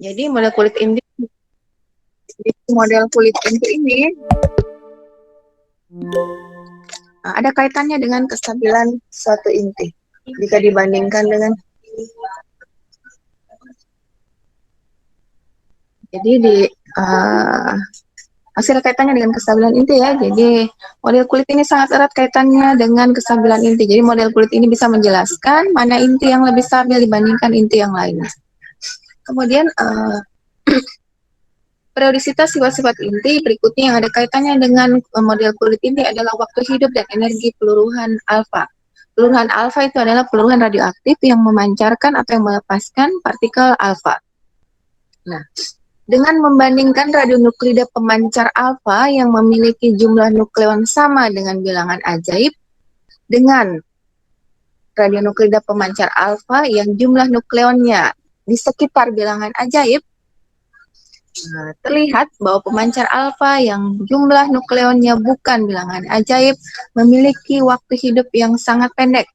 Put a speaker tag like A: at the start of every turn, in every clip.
A: Jadi model kulit inti ini ada kaitannya dengan kestabilan suatu inti. Jika dibandingkan dengan hasil kaitannya dengan kestabilan inti ya. Jadi model kulit ini sangat erat kaitannya dengan kestabilan inti. Jadi model kulit ini bisa menjelaskan mana inti yang lebih stabil dibandingkan inti yang lainnya. Kemudian periodisitas sifat-sifat inti berikutnya yang ada kaitannya dengan model kulit inti adalah waktu hidup dan energi peluruhan alfa. Peluruhan alfa itu adalah peluruhan radioaktif yang memancarkan atau yang melepaskan partikel alfa. Nah, dengan membandingkan radionuklida pemancar alfa yang memiliki jumlah nukleon sama dengan bilangan ajaib dengan radionuklida pemancar alfa yang jumlah nukleonnya di sekitar bilangan ajaib, terlihat bahwa pemancar alfa yang jumlah nukleonnya bukan bilangan ajaib memiliki waktu hidup yang sangat pendek.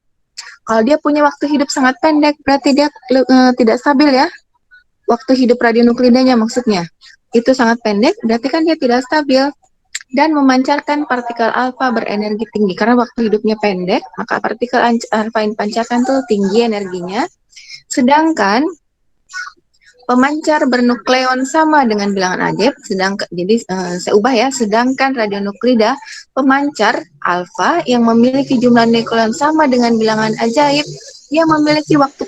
A: Kalau dia punya waktu hidup sangat pendek, berarti dia tidak stabil ya. Waktu hidup radionuklidanya maksudnya. Itu sangat pendek, berarti kan dia tidak stabil. Dan memancarkan partikel alfa berenergi tinggi. Karena waktu hidupnya pendek, maka partikel alfa yang dipancarkan itu tinggi energinya. Sedangkan pemancar bernukleon sama dengan bilangan ajaib, saya ubah ya, sedangkan radionuklida pemancar alfa yang memiliki jumlah nukleon sama dengan bilangan ajaib, dia memiliki waktu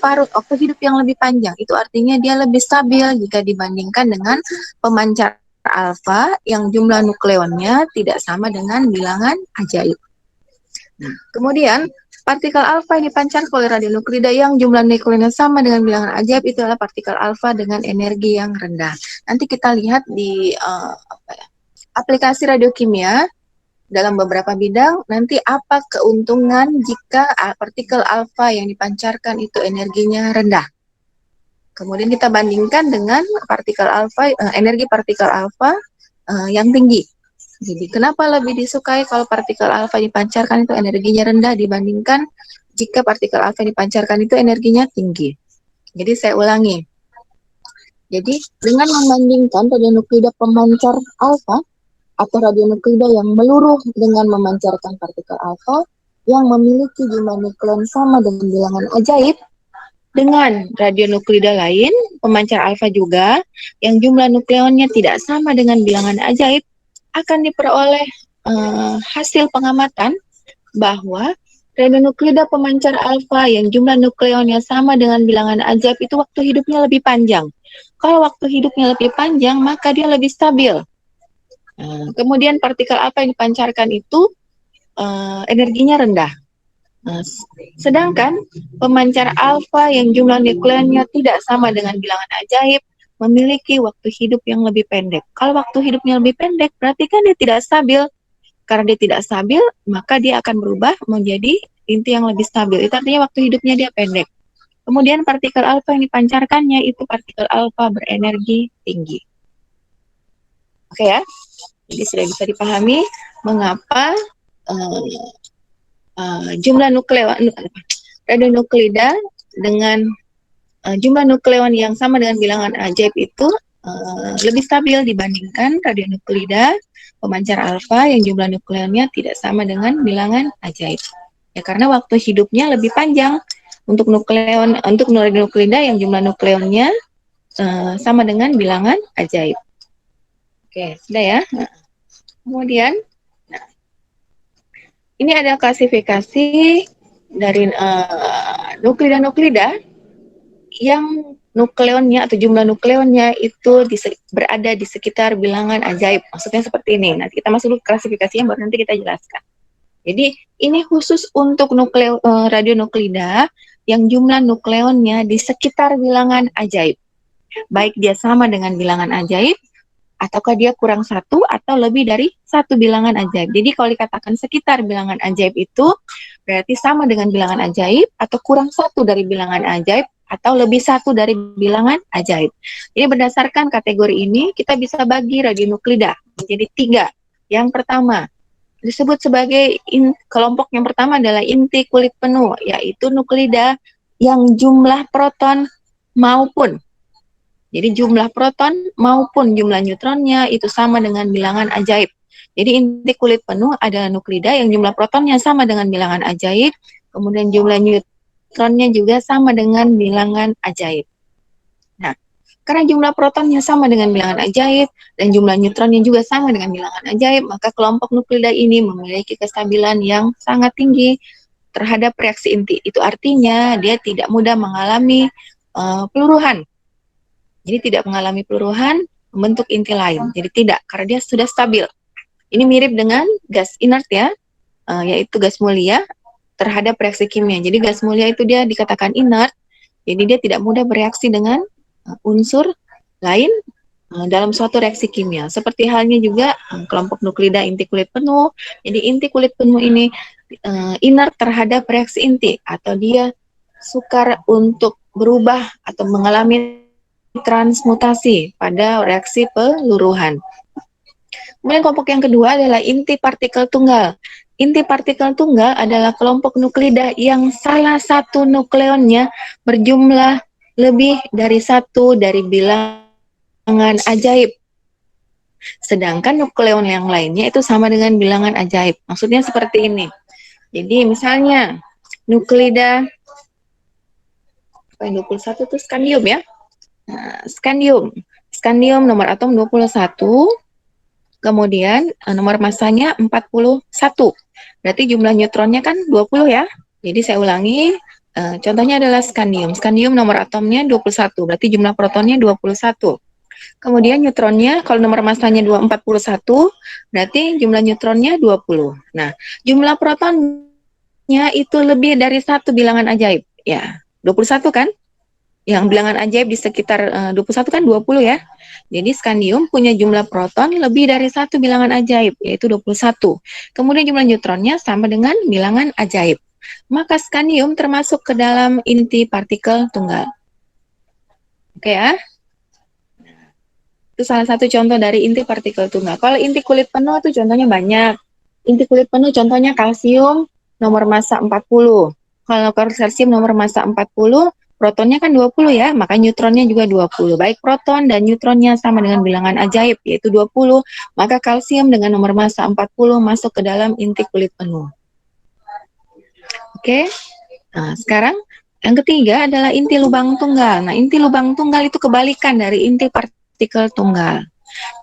A: hidup yang lebih panjang. Itu artinya dia lebih stabil jika dibandingkan dengan pemancar alfa yang jumlah nukleonnya tidak sama dengan bilangan ajaib. Nah, kemudian partikel alfa yang dipancarkan oleh radionuklida yang jumlah nukleonnya sama dengan bilangan ajaib itu adalah partikel alfa dengan energi yang rendah. Nanti kita lihat di aplikasi radiokimia dalam beberapa bidang, nanti apa keuntungan jika partikel alfa yang dipancarkan itu energinya rendah. Kemudian kita bandingkan dengan energi partikel alfa yang tinggi. Jadi kenapa lebih disukai kalau partikel alfa dipancarkan itu energinya rendah dibandingkan jika partikel alfa dipancarkan itu energinya tinggi. Jadi saya ulangi. Jadi dengan membandingkan radionuklida pemancar alfa atau radionuklida yang meluruh dengan memancarkan partikel alfa yang memiliki jumlah nukleon sama dengan bilangan ajaib, dengan radionuklida lain, pemancar alfa juga, yang jumlah nukleonnya tidak sama dengan bilangan ajaib, akan diperoleh hasil pengamatan bahwa radionuklida pemancar alfa yang jumlah nukleonnya sama dengan bilangan ajaib itu waktu hidupnya lebih panjang. Kalau waktu hidupnya lebih panjang, maka dia lebih stabil. Kemudian partikel alfa yang dipancarkan itu energinya rendah. Sedangkan pemancar alfa yang jumlah nukleonnya tidak sama dengan bilangan ajaib memiliki waktu hidup yang lebih pendek. Kalau waktu hidupnya lebih pendek, berarti kan dia tidak stabil. Karena dia tidak stabil, maka dia akan berubah menjadi inti yang lebih stabil. Itu artinya waktu hidupnya dia pendek. Kemudian partikel alfa yang dipancarkannya itu partikel alfa berenergi tinggi. Oke ya, jadi sudah bisa dipahami mengapa jumlah radionuklida dengan jumlah nukleon yang sama dengan bilangan ajaib itu lebih stabil dibandingkan radionuklida pemancar alfa yang jumlah nukleonnya tidak sama dengan bilangan ajaib. Ya karena waktu hidupnya lebih panjang untuk radionuklida yang jumlah nukleonnya sama dengan bilangan ajaib. Oke, sudah ya. Nah, kemudian ini ada klasifikasi dari nuklida-nuklida yang nukleonnya atau jumlah nukleonnya itu berada di sekitar bilangan ajaib. Maksudnya seperti ini. Nanti kita masuk ke klasifikasinya, baru nanti kita jelaskan. Jadi ini khusus untuk radionuklida yang jumlah nukleonnya di sekitar bilangan ajaib. Baik dia sama dengan bilangan ajaib, ataukah dia kurang satu atau lebih dari satu bilangan ajaib. Jadi kalau dikatakan sekitar bilangan ajaib itu berarti sama dengan bilangan ajaib atau kurang satu dari bilangan ajaib atau lebih satu dari bilangan ajaib. Jadi berdasarkan kategori ini kita bisa bagi radionuklida menjadi 3. Yang pertama disebut sebagai kelompok yang pertama adalah inti kulit penuh, yaitu nuklida yang jumlah proton maupun Jadi jumlah proton maupun jumlah neutronnya itu sama dengan bilangan ajaib. Jadi inti kulit penuh adalah nuklida yang jumlah protonnya sama dengan bilangan ajaib, kemudian jumlah neutronnya juga sama dengan bilangan ajaib. Nah, karena jumlah protonnya sama dengan bilangan ajaib dan jumlah neutronnya juga sama dengan bilangan ajaib, maka kelompok nuklida ini memiliki kestabilan yang sangat tinggi terhadap reaksi inti. Itu artinya dia tidak mudah mengalami peluruhan. Jadi tidak mengalami peluruhan membentuk inti lain. Jadi tidak, karena dia sudah stabil. Ini mirip dengan gas inert ya, yaitu gas mulia terhadap reaksi kimia. Jadi gas mulia itu dia dikatakan inert, jadi dia tidak mudah bereaksi dengan unsur lain dalam suatu reaksi kimia. Seperti halnya juga kelompok nuklida inti kulit penuh. Jadi inti kulit penuh ini inert terhadap reaksi inti, atau dia sukar untuk berubah atau mengalami transmutasi pada reaksi peluruhan. Kemudian kelompok yang kedua adalah inti partikel tunggal. Inti partikel tunggal adalah kelompok nuklida yang salah satu nukleonnya berjumlah lebih dari satu dari bilangan ajaib. Sedangkan nukleon yang lainnya itu sama dengan bilangan ajaib. Maksudnya seperti ini. Jadi misalnya nuklida 21 itu skandium ya. Nah, skandium nomor atom 21, kemudian nomor masanya 41. Berarti jumlah neutronnya kan 20 ya. Jadi saya ulangi, contohnya adalah skandium. Skandium nomor atomnya 21, berarti jumlah protonnya 21. Kemudian neutronnya, kalau nomor masanya 241, berarti jumlah neutronnya 20. Nah, jumlah protonnya itu lebih dari satu bilangan ajaib. Ya, 21 kan? Yang bilangan ajaib di sekitar 21 kan 20 ya. Jadi skandium punya jumlah proton lebih dari satu bilangan ajaib, yaitu 21. Kemudian jumlah neutronnya sama dengan bilangan ajaib. Maka skandium termasuk ke dalam inti partikel tunggal. Oke ya? Itu salah satu contoh dari inti partikel tunggal. Kalau inti kulit penuh itu contohnya banyak. Inti kulit penuh contohnya kalsium nomor massa 40. Kalau kalsium nomor massa 40, protonnya kan 20 ya, maka neutronnya juga 20. Baik proton dan neutronnya sama dengan bilangan ajaib, yaitu 20, maka kalsium dengan nomor massa 40 masuk ke dalam inti kulit penuh. Oke, nah sekarang yang ketiga adalah inti lubang tunggal. Nah, inti lubang tunggal itu kebalikan dari inti partikel tunggal.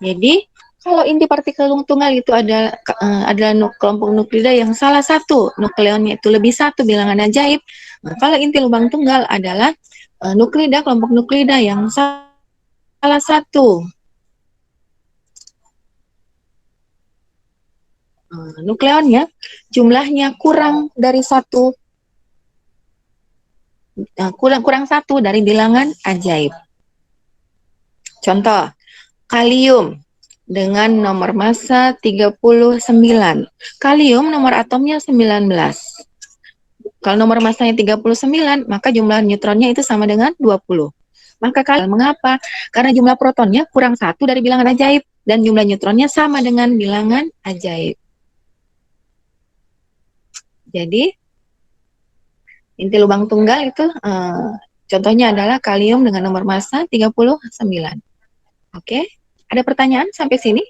A: Jadi, kalau inti partikel tunggal itu adalah kelompok nuklida yang salah satu nukleonnya itu lebih satu bilangan ajaib. Nah, kalau inti lubang tunggal adalah nuklida, kelompok nuklida yang salah satu nukleonnya jumlahnya kurang dari satu, kurang satu dari bilangan ajaib. Contoh, kalium dengan nomor massa 39. Kalium nomor atomnya 19. Kalau nomor massanya 39, maka jumlah neutronnya itu sama dengan 20. Maka kalian mengapa? Karena jumlah protonnya kurang satu dari bilangan ajaib dan jumlah neutronnya sama dengan bilangan ajaib. Jadi inti lubang tunggal itu contohnya adalah kalium dengan nomor massa 39. Oke, ada pertanyaan sampai sini?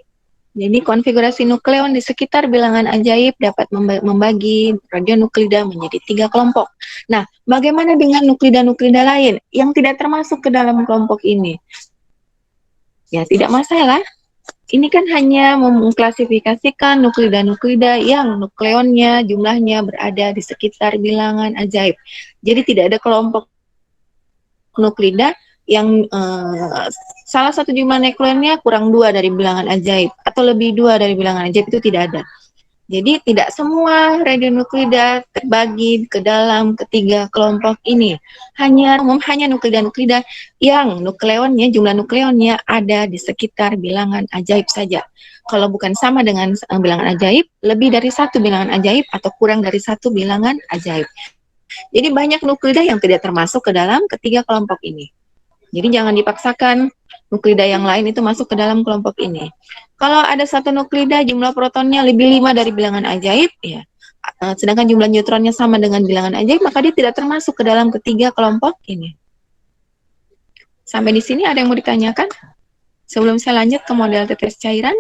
A: Jadi konfigurasi nukleon di sekitar bilangan ajaib dapat membagi radionuklida menjadi 3 kelompok. Nah, bagaimana dengan nuklida-nuklida lain yang tidak termasuk ke dalam kelompok ini? Ya, tidak masalah. Ini kan hanya mengklasifikasikan nuklida-nuklida yang nukleonnya jumlahnya berada di sekitar bilangan ajaib. Jadi tidak ada kelompok nuklida yang salah satu jumlah nukleonnya kurang 2 dari bilangan ajaib atau lebih 2 dari bilangan ajaib, itu tidak ada. Jadi tidak semua radionuklida terbagi ke dalam ketiga kelompok ini. Hanya nuklida-nuklida yang nukleonnya, jumlah nukleonnya ada di sekitar bilangan ajaib saja. Kalau bukan sama dengan bilangan ajaib, lebih dari satu bilangan ajaib atau kurang dari satu bilangan ajaib. Jadi banyak nuklida yang tidak termasuk ke dalam ketiga kelompok ini. Jadi jangan dipaksakan nuklida yang lain itu masuk ke dalam kelompok ini. Kalau ada satu nuklida jumlah protonnya lebih 5 dari bilangan ajaib, ya, sedangkan jumlah neutronnya sama dengan bilangan ajaib, maka dia tidak termasuk ke dalam ketiga kelompok ini. Sampai di sini ada yang mau ditanyakan? Sebelum saya lanjut ke model tetes cairan.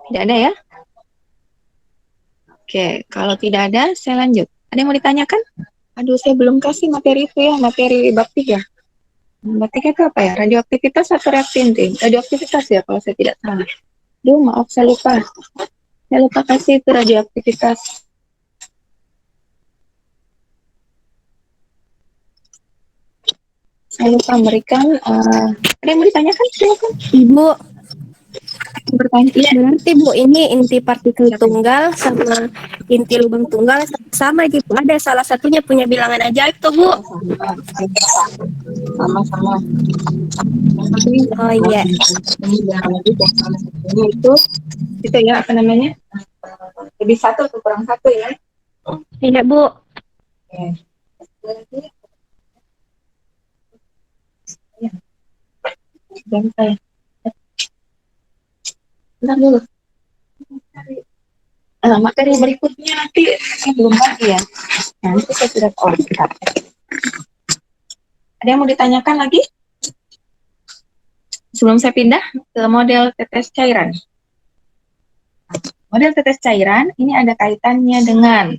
A: Tidak ada ya? Oke, kalau tidak ada, saya lanjut. Ada yang mau ditanyakan? Aduh, saya belum kasih materi itu ya, materi bab 3. Bab 3 itu apa ya? Radioaktivitas atau reaksi inti? Radioaktivitas ya, kalau saya tidak salah. Duh, maaf, saya lupa. Saya lupa kasih itu radioaktivitas. Saya lupa memberikan. Ada yang mau ditanyakan? Silakan.
B: Ibu,
A: Bertanya. Iya.
B: berarti Bu ini inti partikel tunggal sama inti lubang tunggal sama gitu. Ada salah satunya punya bilangan ajaib tuh Bu.
A: Sama-sama.
B: Oh iya.
A: Itu ya, apa namanya? Lebih satu atau kurang satu ya?
B: Iya Bu.
A: Oke. Dan saya. Bentar dulu. Materi berikutnya nanti saya belum lagi ya. Nanti saya sudah tahu. Ada yang mau ditanyakan lagi? Sebelum saya pindah ke model tetes cairan. Model tetes cairan ini ada kaitannya dengan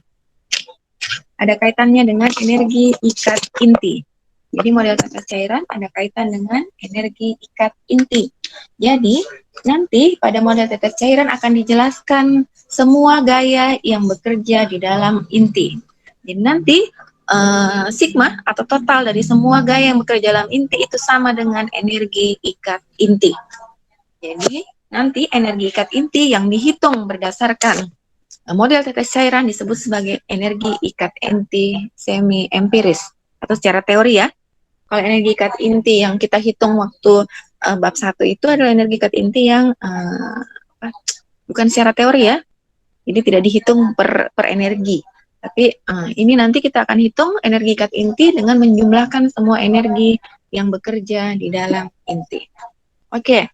A: energi ikat inti. Jadi model tetes cairan ada kaitan dengan energi ikat inti. Jadi nanti pada model tetes cairan akan dijelaskan semua gaya yang bekerja di dalam inti. Jadi nanti sigma atau total dari semua gaya yang bekerja dalam inti itu sama dengan energi ikat inti. Jadi nanti energi ikat inti yang dihitung berdasarkan model tetes cairan disebut sebagai energi ikat inti semi empiris atau secara teori ya. Kalau energi ikat inti yang kita hitung waktu bab 1 itu adalah energi ikat inti yang bukan secara teori ya. Jadi tidak dihitung per energi. Tapi ini nanti kita akan hitung energi ikat inti dengan menjumlahkan semua energi yang bekerja di dalam inti. Oke,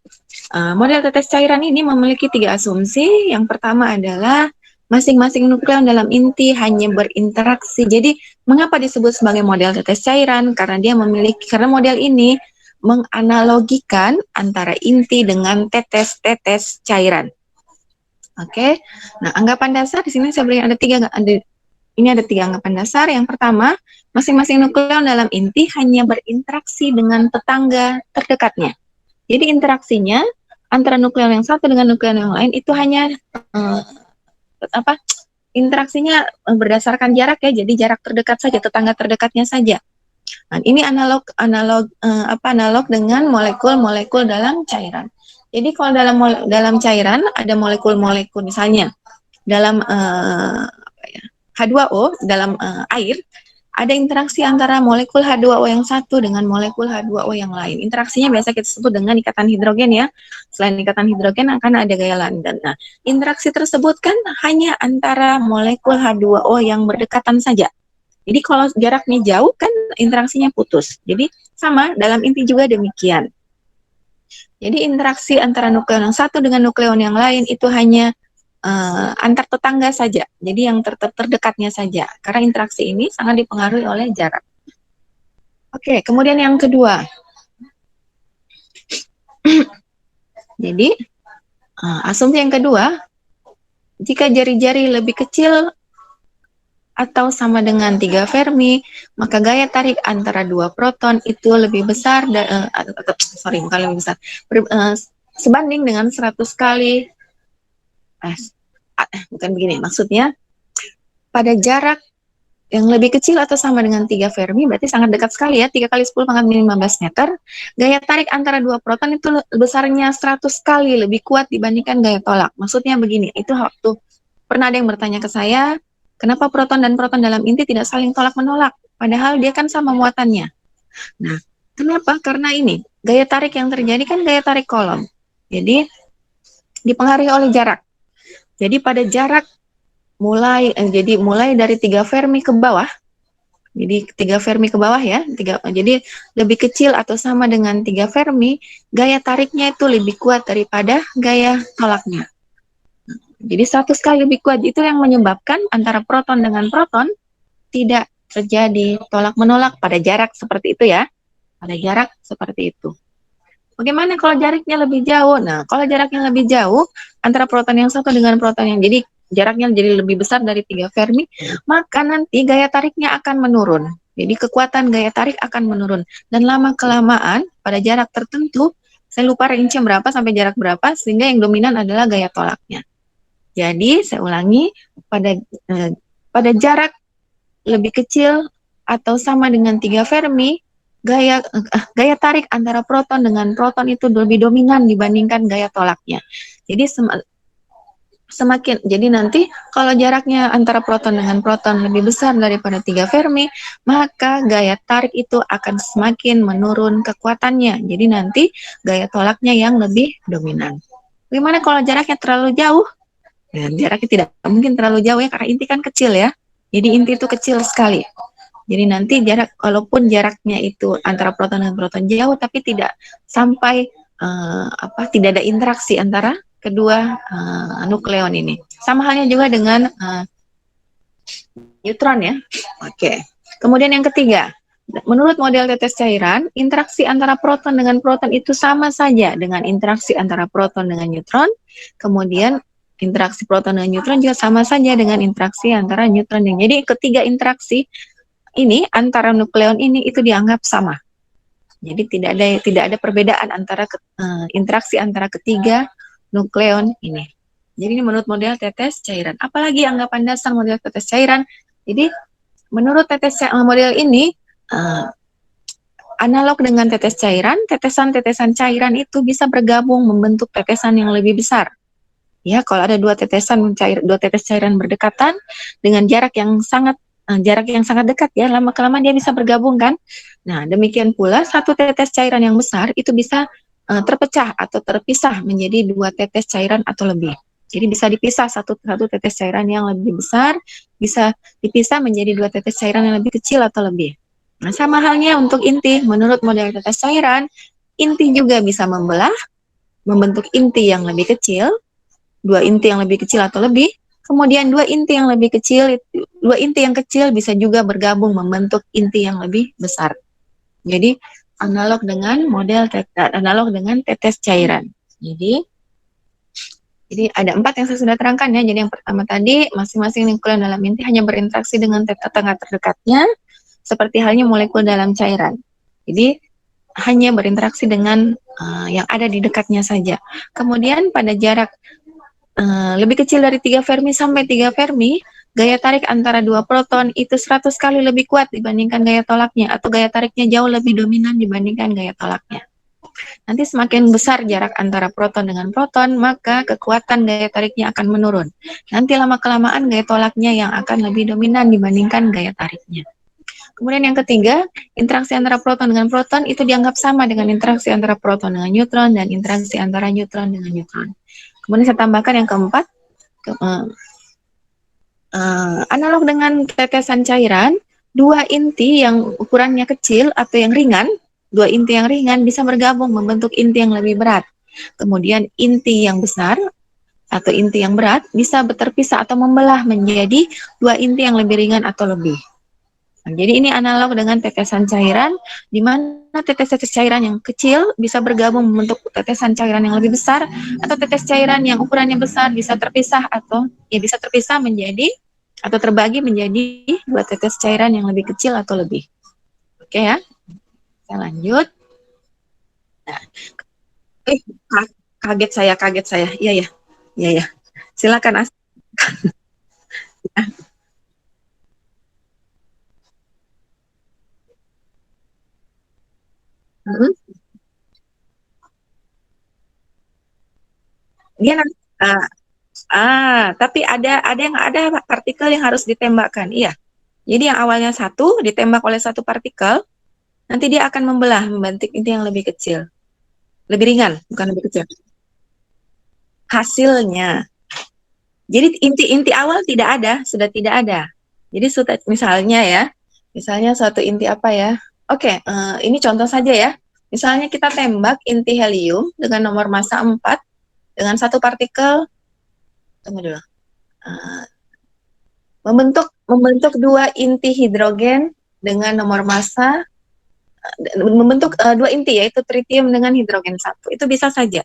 A: model tetes cairan ini memiliki 3 asumsi. Yang pertama adalah masing-masing nukleon dalam inti hanya berinteraksi. Jadi, mengapa disebut sebagai model tetes cairan? Karena model ini menganalogikan antara inti dengan tetes-tetes cairan. Oke. Nah, anggapan dasar di sini saya berikan ada 3 anggapan dasar. Yang pertama, masing-masing nukleon dalam inti hanya berinteraksi dengan tetangga terdekatnya. Jadi interaksinya antara nukleon yang satu dengan nukleon yang lain itu hanya interaksinya berdasarkan jarak ya, jadi jarak terdekat saja, tetangga terdekatnya saja. Nah, ini analog dengan molekul-molekul dalam cairan. Jadi kalau dalam cairan ada molekul-molekul misalnya dalam H2O dalam air ada interaksi antara molekul H2O yang satu dengan molekul H2O yang lain. Interaksinya biasa kita sebut dengan ikatan hidrogen ya. Selain ikatan hidrogen akan ada gaya London. Nah, interaksi tersebut kan hanya antara molekul H2O yang berdekatan saja. Jadi kalau jaraknya jauh kan interaksinya putus. Jadi sama dalam inti juga demikian. Jadi interaksi antara nukleon yang satu dengan nukleon yang lain itu hanya antar tetangga saja, jadi yang terdekatnya saja, karena interaksi ini sangat dipengaruhi oleh jarak. Oke, kemudian yang kedua, jadi asumsi yang kedua, jika jari-jari lebih kecil atau sama dengan 3 Fermi, maka gaya tarik antara 2 proton itu lebih besar, bukan lebih besar, sebanding dengan 100 kali bukan begini, maksudnya pada jarak yang lebih kecil atau sama dengan 3 Fermi, berarti sangat dekat sekali ya, 3 kali 10 pangkat 15 meter, gaya tarik antara 2 proton itu besarnya 100 kali lebih kuat dibandingkan gaya tolak. Maksudnya begini, itu waktu pernah ada yang bertanya ke saya, kenapa proton dan proton dalam inti tidak saling tolak-menolak, padahal dia kan sama muatannya. Nah, kenapa? Karena ini, gaya tarik yang terjadi kan gaya tarik kolom. Jadi, dipengaruhi oleh jarak. Jadi pada jarak mulai dari 3 Fermi ke bawah, jadi 3 Fermi ke bawah ya, jadi lebih kecil atau sama dengan 3 Fermi, gaya tariknya itu lebih kuat daripada gaya tolaknya. Jadi 100 kali lebih kuat, itu yang menyebabkan antara proton dengan proton tidak terjadi tolak-menolak pada jarak seperti itu ya. Pada jarak seperti itu. Bagaimana kalau jaraknya lebih jauh? Nah, kalau jaraknya lebih jauh antara proton yang satu dengan proton yang jadi jaraknya jadi lebih besar dari 3 Fermi, maka nanti gaya tariknya akan menurun. Jadi kekuatan gaya tarik akan menurun. Dan lama-kelamaan pada jarak tertentu, saya lupa range berapa sampai jarak berapa, sehingga yang dominan adalah gaya tolaknya. Jadi, saya ulangi, pada jarak lebih kecil atau sama dengan 3 Fermi, gaya tarik antara proton dengan proton itu lebih dominan dibandingkan gaya tolaknya. Jadi jadi nanti kalau jaraknya antara proton dengan proton lebih besar daripada 3 Fermi, maka gaya tarik itu akan semakin menurun kekuatannya. Jadi nanti gaya tolaknya yang lebih dominan. Bagaimana kalau jaraknya terlalu jauh? Nah, jaraknya tidak mungkin terlalu jauh ya, karena inti kan kecil ya. Jadi inti itu kecil sekali. Jadi nanti walaupun jaraknya itu antara proton dan proton jauh, tapi tidak sampai tidak ada interaksi antara kedua nukleon ini. Sama halnya juga dengan neutron ya. Oke. Kemudian yang ketiga, menurut model tetes cairan, interaksi antara proton dengan proton itu sama saja dengan interaksi antara proton dengan neutron. Kemudian interaksi proton dengan neutron juga sama saja dengan interaksi antara neutron dan. Jadi ketiga interaksi ini antara nukleon ini itu dianggap sama. Jadi tidak ada perbedaan antara interaksi antara ketiga nukleon ini. Jadi ini menurut model tetes cairan. Apalagi anggapan dasar model tetes cairan. Jadi menurut model ini analog dengan tetes cairan, tetesan-tetesan cairan itu bisa bergabung membentuk tetesan yang lebih besar. Ya, kalau ada dua tetes cairan berdekatan dengan jarak yang sangat dekat ya, lama-kelamaan dia bisa bergabung kan. Nah, demikian pula satu tetes cairan yang besar itu bisa terpecah atau terpisah menjadi dua tetes cairan atau lebih. Jadi bisa dipisah satu tetes cairan yang lebih besar, bisa dipisah menjadi dua tetes cairan yang lebih kecil atau lebih. Nah, sama halnya untuk inti. Menurut model tetes cairan, inti juga bisa membentuk inti yang lebih kecil, dua inti yang lebih kecil atau lebih. Kemudian dua inti yang kecil bisa juga bergabung membentuk inti yang lebih besar. Jadi analog dengan tetes cairan. Jadi ada 4 yang saya sudah terangkan ya. Jadi yang pertama tadi, masing-masing nukleon dalam inti hanya berinteraksi dengan tetangga terdekatnya, seperti halnya molekul dalam cairan. Jadi hanya berinteraksi dengan yang ada di dekatnya saja. Kemudian pada jarak lebih kecil dari 3 Fermi sampai 3 Fermi, gaya tarik antara dua proton itu 100 kali lebih kuat dibandingkan gaya tolaknya, atau gaya tariknya jauh lebih dominan dibandingkan gaya tolaknya. Nanti semakin besar jarak antara proton dengan proton, maka kekuatan gaya tariknya akan menurun. Nanti lama-kelamaan gaya tolaknya yang akan lebih dominan dibandingkan gaya tariknya. Kemudian yang ketiga, interaksi antara proton dengan proton itu dianggap sama dengan interaksi antara proton dengan neutron dan interaksi antara neutron dengan neutron. Kemudian saya tambahkan yang keempat, analog dengan tetesan cairan, dua inti yang ukurannya kecil atau yang ringan, dua inti yang ringan bisa bergabung membentuk inti yang lebih berat. Kemudian inti yang besar atau inti yang berat bisa terpisah atau membelah menjadi dua inti yang lebih ringan atau lebih. Nah, jadi ini analog dengan tetesan cairan, di mana tetes-tetes cairan yang kecil bisa bergabung membentuk tetesan cairan yang lebih besar, atau tetes cairan yang ukurannya besar bisa terpisah menjadi atau terbagi menjadi dua tetes cairan yang lebih kecil atau lebih. Oke ya, saya lanjut. Nah, kaget saya. Iya ya. Silakan As. Dia nanti tapi ada partikel yang harus ditembakkan. Iya. Jadi yang awalnya satu ditembak oleh satu partikel, nanti dia akan membentuk inti yang lebih kecil. Lebih ringan, bukan lebih kecil. Hasilnya. Jadi inti-inti awal sudah tidak ada. Jadi misalnya suatu inti apa ya? Oke, ini contoh saja ya. Misalnya kita tembak inti helium dengan nomor massa 4 dengan satu partikel tunggu dulu. Eh, membentuk dua inti hidrogen dengan nomor massa, membentuk dua inti yaitu tritium dengan hidrogen satu. Itu bisa saja.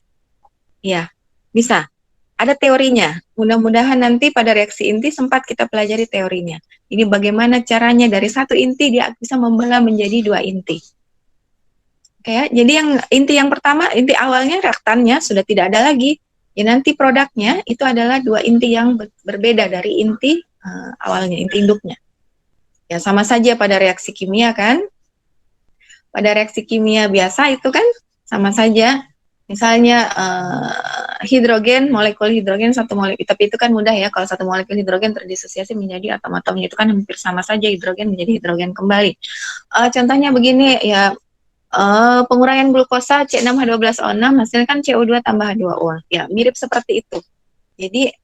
A: Ya, bisa. Ada teorinya. Mudah-mudahan nanti pada reaksi inti sempat kita pelajari teorinya. Ini bagaimana caranya dari satu inti dia bisa membelah menjadi dua inti. Oke ya, jadi yang inti yang pertama, inti awalnya reaktannya sudah tidak ada lagi. Ya nanti produknya itu adalah dua inti yang berbeda dari inti awalnya, inti induknya. Ya sama saja pada reaksi kimia kan. Pada reaksi kimia biasa itu kan sama saja. Misalnya hidrogen, molekul hidrogen satu molekul, tapi itu kan mudah ya kalau satu molekul hidrogen terdisosiasi menjadi atom-atomnya itu kan hampir sama saja hidrogen menjadi hidrogen kembali. Contohnya begini ya, penguraian glukosa C6H12O6 hasilnya kan CO2 tambah H2O. Ya, mirip seperti itu. Jadi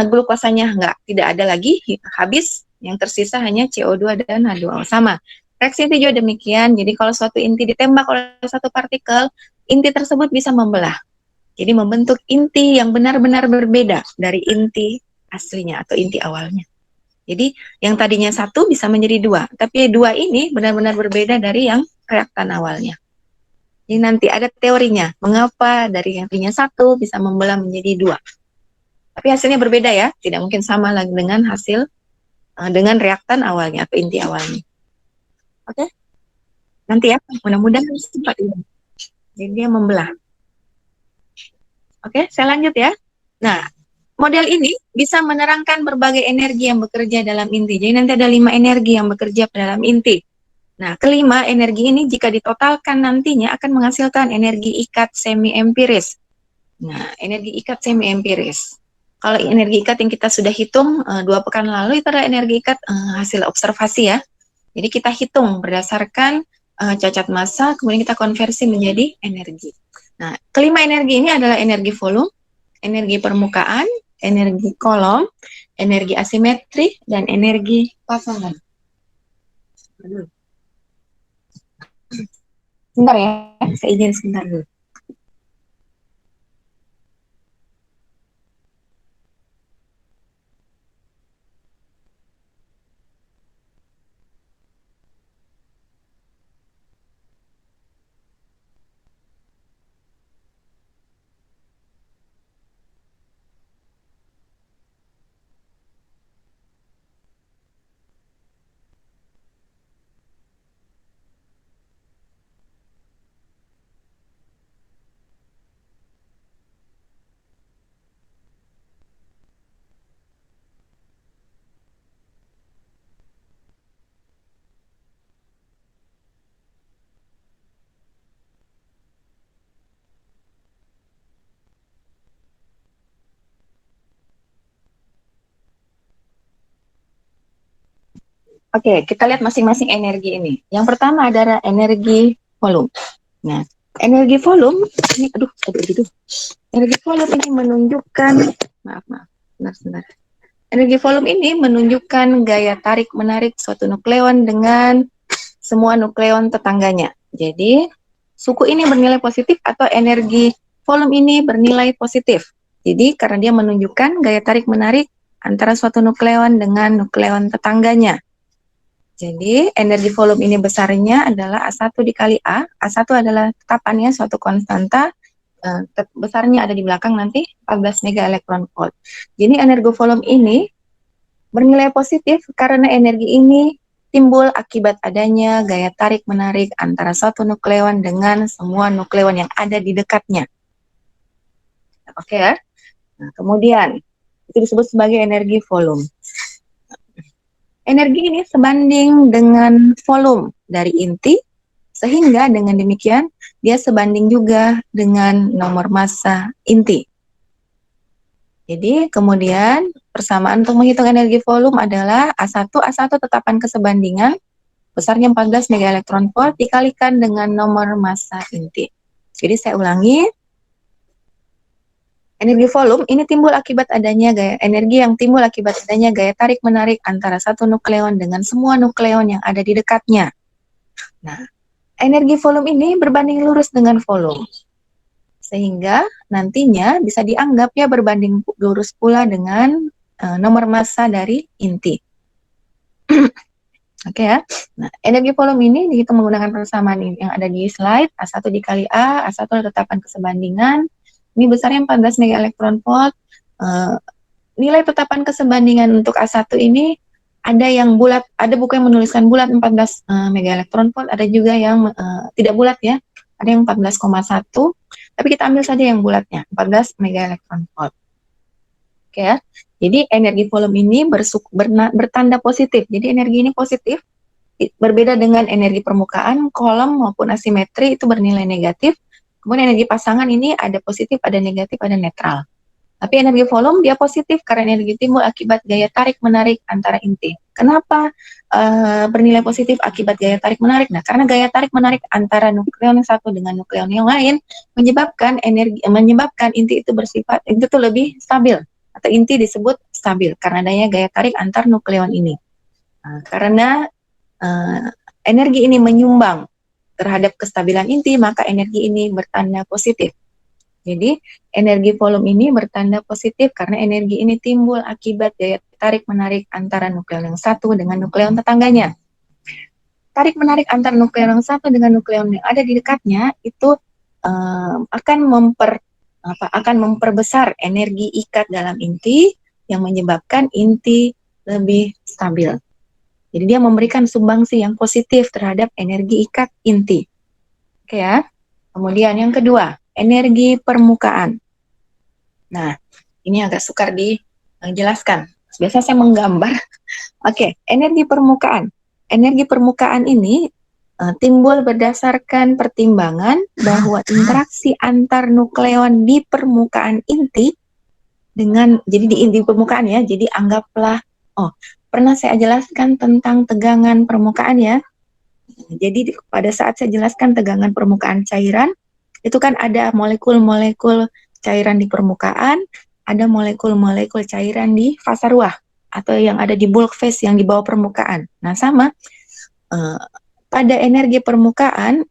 A: glukosanya tidak ada lagi, habis, yang tersisa hanya CO2 dan H2O. Sama. Reaksi inti juga demikian. Jadi kalau suatu inti ditembak oleh satu partikel, inti tersebut bisa membelah. Jadi membentuk inti yang benar-benar berbeda dari inti aslinya atau inti awalnya. Jadi yang tadinya satu bisa menjadi dua, tapi dua ini benar-benar berbeda dari yang reaktan awalnya. Jadi nanti ada teorinya, mengapa dari yang tadinya satu bisa membelah menjadi dua. Tapi hasilnya berbeda ya, tidak mungkin sama lagi dengan hasil dengan reaktan awalnya atau inti awalnya. Oke? Nanti ya, mudah-mudahan sempat ini. Jadi dia membelah. Oke, saya lanjut ya. Nah, model ini bisa menerangkan berbagai energi yang bekerja dalam inti. Jadi nanti ada 5 energi yang bekerja dalam inti. Nah, kelima energi ini jika ditotalkan nantinya akan menghasilkan energi ikat semi empiris. Nah, energi ikat semi empiris. Kalau energi ikat yang kita sudah hitung 2 pekan lalu itu adalah energi ikat hasil observasi ya. Jadi kita hitung berdasarkan cacat massa, kemudian kita konversi menjadi energi. Nah, kelima energi ini adalah energi volume, energi permukaan, energi kolom, energi asimetri, dan energi pasangan. Sebentar ya, saya izin sebentar dulu. Oke, kita lihat masing-masing energi ini. Yang pertama adalah energi volume. Nah, energi volume ini, energi volume ini menunjukkan, maaf, sebentar. Energi volume ini menunjukkan gaya tarik menarik suatu nukleon dengan semua nukleon tetangganya. Jadi, suku ini bernilai positif atau energi volume ini bernilai positif. Jadi, karena dia menunjukkan gaya tarik menarik antara suatu nukleon dengan nukleon tetangganya. Jadi, energi volume ini besarnya adalah A1 dikali A. A1 adalah tetapannya suatu konstanta, besarnya ada di belakang nanti, 14 mega elektron volt. Jadi, energi volume ini bernilai positif karena energi ini timbul akibat adanya gaya tarik-menarik antara suatu nukleon dengan semua nukleon yang ada di dekatnya. Oke ya? Nah, kemudian, itu disebut sebagai energi volume. Energi ini sebanding dengan volume dari inti, sehingga dengan demikian dia sebanding juga dengan nomor massa inti. Jadi kemudian persamaan untuk menghitung energi volume adalah A1 tetapan kesebandingan besarnya 14 mega elektron volt dikalikan dengan nomor massa inti. Jadi saya ulangi, energi volume ini timbul akibat adanya energi yang timbul akibat adanya gaya tarik menarik antara satu nukleon dengan semua nukleon yang ada di dekatnya. Nah, energi volume ini berbanding lurus dengan volume. sehingga nantinya bisa dianggap ya berbanding lurus pula dengan nomor massa dari inti. Oke ya. Nah, energi volume ini dihitung menggunakan persamaan ini yang ada di slide. A1 dikali A1 adalah tetapan kesebandingan. Ini besarnya 14 mega elektron volt. Nilai tetapan kesebandingan untuk A1 ini ada yang bulat, ada buku yang menuliskan bulat 14 mega elektron volt, ada juga yang tidak bulat ya. Ada yang 14,1, tapi kita ambil saja yang bulatnya, 14 mega elektron volt. Oke ya. Jadi energi volume ini bertanda positif. Jadi energi ini positif, berbeda dengan energi permukaan, kolom maupun asimetri itu bernilai negatif. Kemudian energi pasangan ini ada positif, ada negatif, ada netral. Tapi energi volume dia positif karena energi timbul akibat gaya tarik-menarik antara inti. Kenapa bernilai positif akibat gaya tarik-menarik? Nah, karena gaya tarik-menarik antara nukleon yang satu dengan nukleon yang lain menyebabkan inti itu bersifat itu tuh lebih stabil, atau inti disebut stabil karena adanya gaya tarik antar nukleon ini. Nah, karena energi ini menyumbang terhadap kestabilan inti, maka energi ini bertanda positif. Jadi, energi volume ini bertanda positif karena energi ini timbul akibat gaya tarik-menarik antara nukleon yang satu dengan nukleon tetangganya. Tarik-menarik antara nukleon yang satu dengan nukleon yang ada di dekatnya itu akan memperbesar energi ikat dalam inti yang menyebabkan inti lebih stabil. Jadi, dia memberikan sumbangsi yang positif terhadap energi ikat inti. Oke ya. Kemudian yang kedua, energi permukaan. Nah, ini agak sukar dijelaskan. Biasa saya menggambar. Oke, energi permukaan. Energi permukaan ini timbul berdasarkan pertimbangan bahwa interaksi antar nukleon di permukaan inti jadi di inti permukaan ya. Jadi anggaplah, pernah saya jelaskan tentang tegangan permukaan ya. Jadi pada saat saya jelaskan tegangan permukaan cairan, itu kan ada molekul-molekul cairan di permukaan, ada molekul-molekul cairan di fasa ruah, atau yang ada di bulk phase yang di bawah permukaan. Nah, sama pada energi permukaan,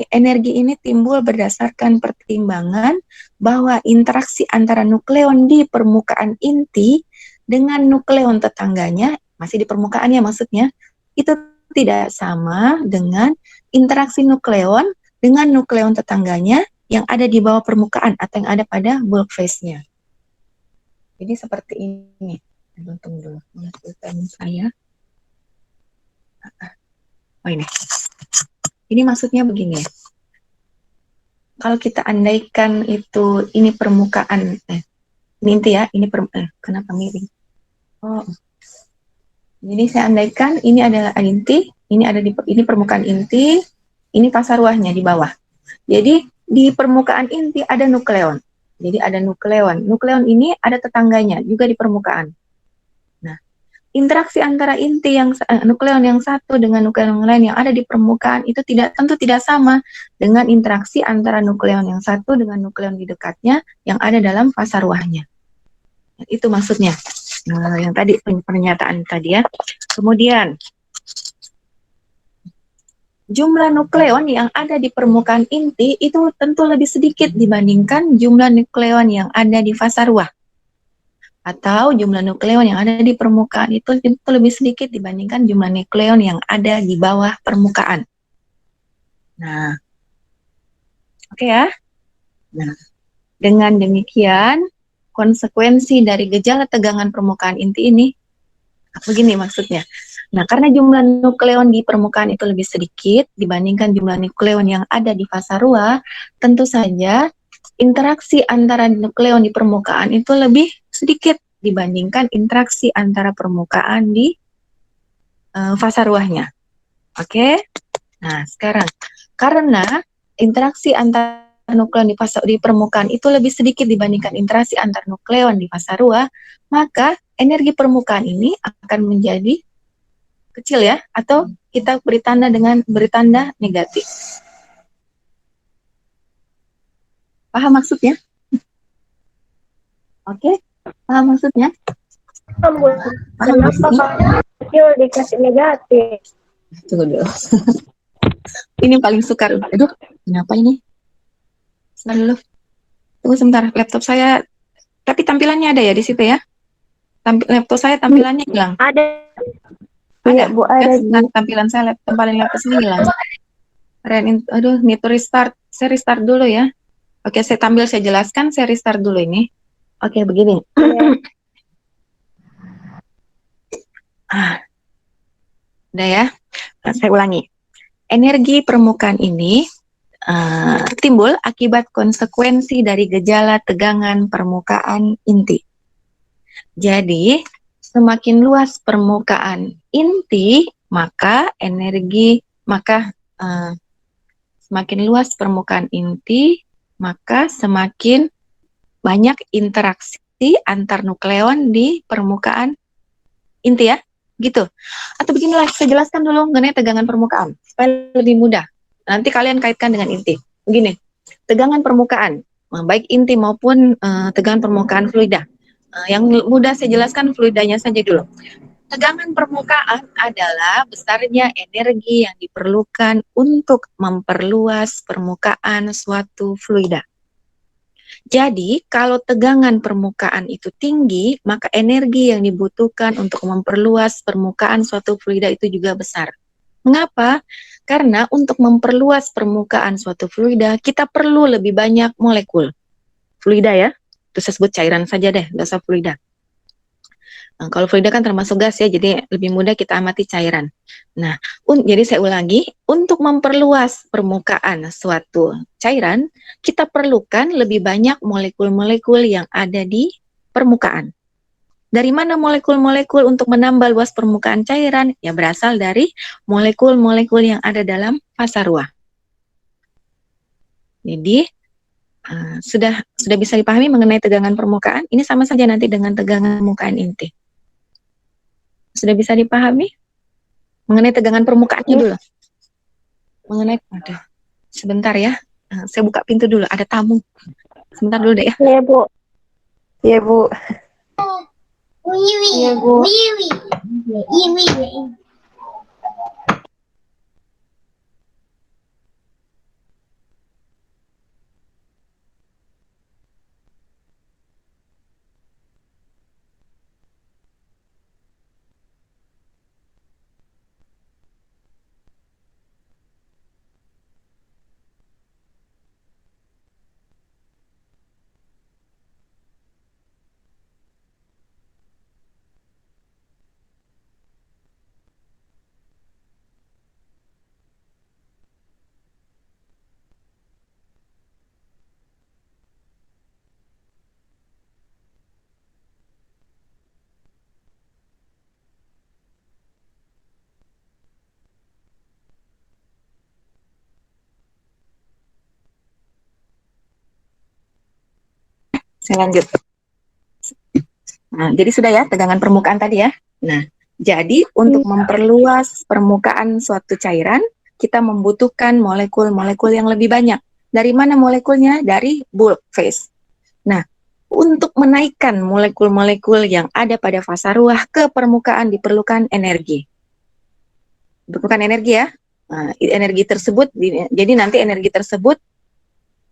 A: energi ini timbul berdasarkan pertimbangan bahwa interaksi antara nukleon di permukaan inti dengan nukleon tetangganya, masih di permukaannya maksudnya, itu tidak sama dengan interaksi nukleon dengan nukleon tetangganya yang ada di bawah permukaan atau yang ada pada bulk phase-nya. Jadi seperti ini. Tunggu dulu, saya. Oh ini. Ini maksudnya begini. Kalau kita andaikan ini permukaan, ini inti ya, kenapa miring? Oh. Jadi saya andaikan ini adalah inti, ini permukaan inti, ini fasa ruahnya di bawah. Jadi di permukaan inti ada nukleon. Jadi ada nukleon. Nukleon ini ada tetangganya juga di permukaan. Nah, interaksi antara inti nukleon yang satu dengan nukleon yang lain yang ada di permukaan itu tentu tidak sama dengan interaksi antara nukleon yang satu dengan nukleon di dekatnya yang ada dalam fasa ruahnya. Itu maksudnya. Nah, yang tadi pernyataan tadi ya. Kemudian jumlah nukleon yang ada di permukaan inti itu tentu lebih sedikit dibandingkan jumlah nukleon yang ada di fasa ruah. Atau jumlah nukleon yang ada di permukaan itu lebih sedikit dibandingkan jumlah nukleon yang ada di bawah permukaan. Nah, oke ya. Nah, dengan demikian konsekuensi dari gejala tegangan permukaan inti ini begini maksudnya. Nah, karena jumlah nukleon di permukaan itu lebih sedikit dibandingkan jumlah nukleon yang ada di fasa ruah, tentu saja interaksi antara nukleon di permukaan itu lebih sedikit dibandingkan interaksi antara permukaan di fasa ruahnya. Oke? Nah, sekarang karena interaksi antara nukleon di permukaan itu lebih sedikit dibandingkan interaksi antar nukleon di fasa ruah, maka energi permukaan ini akan menjadi kecil ya, atau kita beri tanda negatif. Paham maksudnya? Oke, paham maksudnya?
B: Kenapa kecil dikasih negatif?
A: Tunggu dulu. Ini paling sukar. Aduh, kenapa ini? Sebentar dulu. Tunggu sebentar, laptop saya, tapi tampilannya ada ya di situ ya? Laptop saya tampilannya hilang.
B: Ada.
A: Ada.
B: Iya, Bu,
A: Ya,
B: ada,
A: sebentar,
B: Bu.
A: tampilan saya tampilan laptop saya hilang. Aduh, need to restart. Saya restart dulu ya. Oke, saya jelaskan, saya restart dulu ini. Oke, begini. Udah ya, saya ulangi. Energi permukaan ini timbul akibat konsekuensi dari gejala tegangan permukaan inti. Jadi, semakin luas permukaan inti, maka semakin luas permukaan inti, maka semakin banyak interaksi antar nukleon di permukaan inti ya, gitu. Atau beginilah, saya jelaskan dulu mengenai tegangan permukaan supaya lebih mudah. Nanti kalian kaitkan dengan inti. Begini, tegangan permukaan, baik inti maupun tegangan permukaan fluida. Yang mudah saya jelaskan fluidanya saja dulu. Tegangan permukaan adalah besarnya energi yang diperlukan untuk memperluas permukaan suatu fluida. Jadi, kalau tegangan permukaan itu tinggi, maka energi yang dibutuhkan untuk memperluas permukaan suatu fluida itu juga besar. Mengapa? Karena untuk memperluas permukaan suatu fluida, kita perlu lebih banyak molekul. Fluida ya, itu saya sebut cairan saja deh, nggak usah fluida. Nah, kalau fluida kan termasuk gas ya, jadi lebih mudah kita amati cairan. Nah, jadi saya ulangi, untuk memperluas permukaan suatu cairan, kita perlukan lebih banyak molekul-molekul yang ada di permukaan. Dari mana molekul-molekul untuk menambah luas permukaan cairan? Ya berasal dari molekul-molekul yang ada dalam fasa ruah. Jadi, sudah bisa dipahami mengenai tegangan permukaan? Ini sama saja nanti dengan tegangan permukaan inti. Sudah bisa dipahami? Mengenai tegangan permukaannya dulu. Sebentar ya. Saya buka pintu dulu, ada tamu. Sebentar dulu deh ya.
B: Iya, Bu. Iya, Bu. Iya, Bu.
A: Saya lanjut. Nah, jadi sudah ya tegangan permukaan tadi ya. Nah, jadi untuk memperluas permukaan suatu cairan, kita membutuhkan molekul-molekul yang lebih banyak. Dari mana molekulnya? Dari bulk phase. Nah, untuk menaikkan molekul-molekul yang ada pada fasa ruah ke permukaan diperlukan energi. Diperlukan energi ya. Nah, energi tersebut, jadi nanti energi tersebut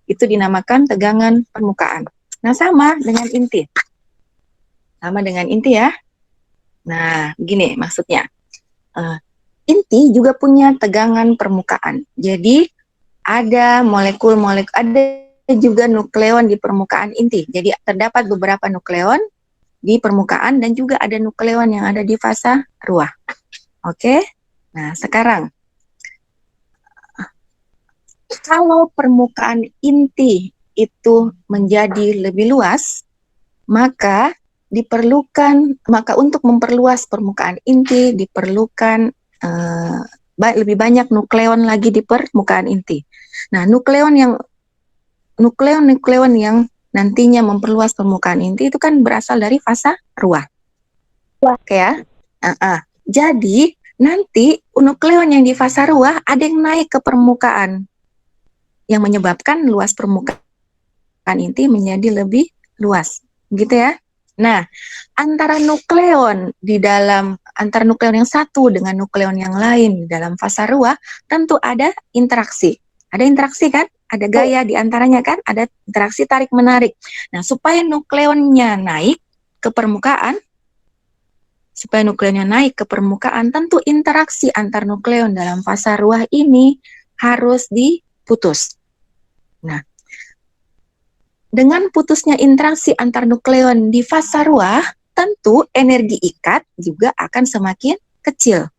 A: itu dinamakan tegangan permukaan. Nah, sama dengan inti. Sama dengan inti ya. Nah, begini maksudnya. Inti juga punya tegangan permukaan. Jadi, ada molekul-molekul, ada juga nukleon di permukaan inti. Jadi, terdapat beberapa nukleon di permukaan dan juga ada nukleon yang ada di fasa ruah. Oke? Nah, sekarang kalau permukaan inti itu menjadi lebih luas, maka untuk memperluas permukaan inti diperlukan lebih banyak nukleon lagi di permukaan inti. Nah, nukleon yang nantinya memperluas permukaan inti itu kan berasal dari fasa ruah. Oke ya? Jadi, nanti nukleon yang di fasa ruah ada yang naik ke permukaan, yang menyebabkan luas permukaan inti menjadi lebih luas, gitu ya. Nah, antara nukleon yang satu dengan nukleon yang lain di dalam fasa ruah tentu ada interaksi. Ada interaksi kan? ada gaya di antaranya kan, ada interaksi tarik-menarik. Nah, supaya nukleonnya naik ke permukaan, tentu interaksi antar nukleon dalam fasa ruah ini harus diputus. Nah, dengan putusnya interaksi antar nukleon di fasa ruah, tentu energi ikat juga akan semakin kecil.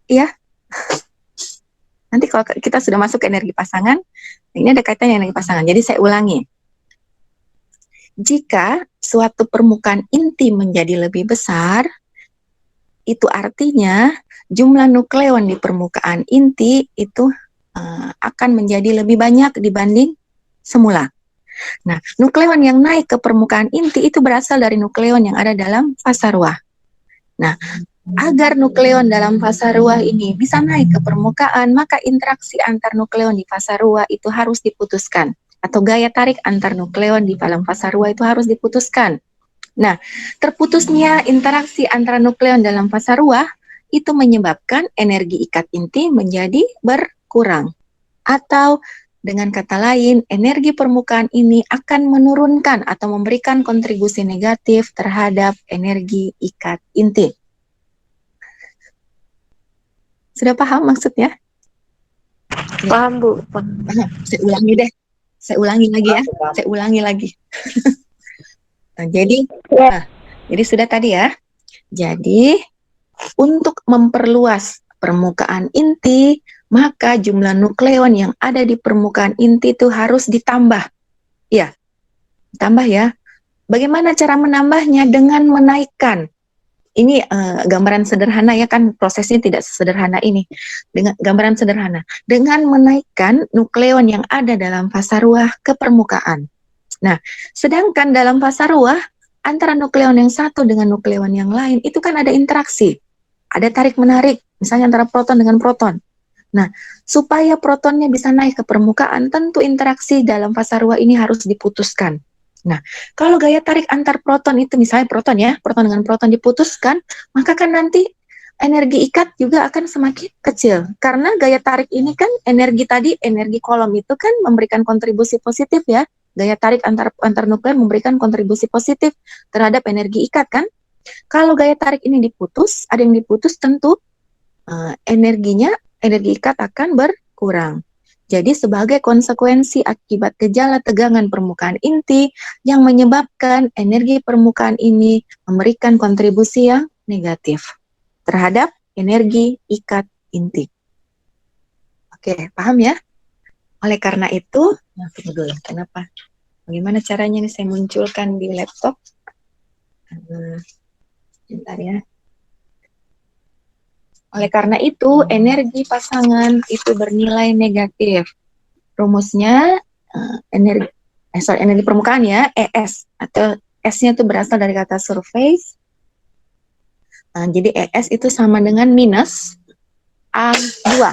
A: Ya, nanti kalau kita sudah masuk ke energi pasangan, ini ada kaitannya energi pasangan. Jadi saya ulangi. Jika suatu permukaan inti menjadi lebih besar, itu artinya jumlah nukleon di permukaan inti itu akan menjadi lebih banyak dibanding semula. Nah, nukleon yang naik ke permukaan inti itu berasal dari nukleon yang ada dalam fasa ruah. Nah, agar nukleon dalam fasa ruah ini bisa naik ke permukaan, maka interaksi antar nukleon di fasa ruah itu harus diputuskan. Atau gaya tarik antar nukleon di dalam fasa ruah itu harus diputuskan. Nah, terputusnya interaksi antara nukleon dalam fasa ruah itu menyebabkan energi ikat inti menjadi berkurang. Atau dengan kata lain, energi permukaan ini akan menurunkan atau memberikan kontribusi negatif terhadap energi ikat inti. Sudah paham maksudnya?
B: Paham, Bu.
A: Saya ulangi deh. Saya ulangi lagi. Nah, jadi sudah tadi ya. Jadi untuk memperluas permukaan inti, maka jumlah nukleon yang ada di permukaan inti itu harus ditambah. Ya, ditambah ya. Bagaimana cara menambahnya? Dengan menaikkan. Ini gambaran sederhana ya, kan prosesnya tidak sesederhana ini. Dengan gambaran sederhana, dengan menaikkan nukleon yang ada dalam fasa ruah ke permukaan. Nah, sedangkan dalam fasa ruah antara nukleon yang satu dengan nukleon yang lain itu kan ada interaksi, ada tarik-menarik, misalnya antara proton dengan proton. Nah, supaya protonnya bisa naik ke permukaan, tentu interaksi dalam fasa ruah ini harus diputuskan. Nah, kalau gaya tarik antar proton itu, misalnya proton ya, proton dengan proton diputuskan, maka kan nanti energi ikat juga akan semakin kecil. Karena gaya tarik ini kan energi kolom itu kan memberikan kontribusi positif ya. Gaya tarik antar nukleon memberikan kontribusi positif terhadap energi ikat kan. Kalau gaya tarik ini diputus, ada yang diputus, tentu energi ikat akan berkurang. Jadi sebagai konsekuensi akibat gejala tegangan permukaan inti yang menyebabkan energi permukaan ini memberikan kontribusi yang negatif terhadap energi ikat inti. Oke, paham ya? Oleh karena itu, tunggu dulu, kenapa? Bagaimana caranya nih saya munculkan di laptop? Bentar ya. Oleh karena itu, energi pasangan itu bernilai negatif. Rumusnya energi permukaan ya, ES, atau S-nya itu berasal dari kata surface. Jadi ES itu sama dengan minus A2.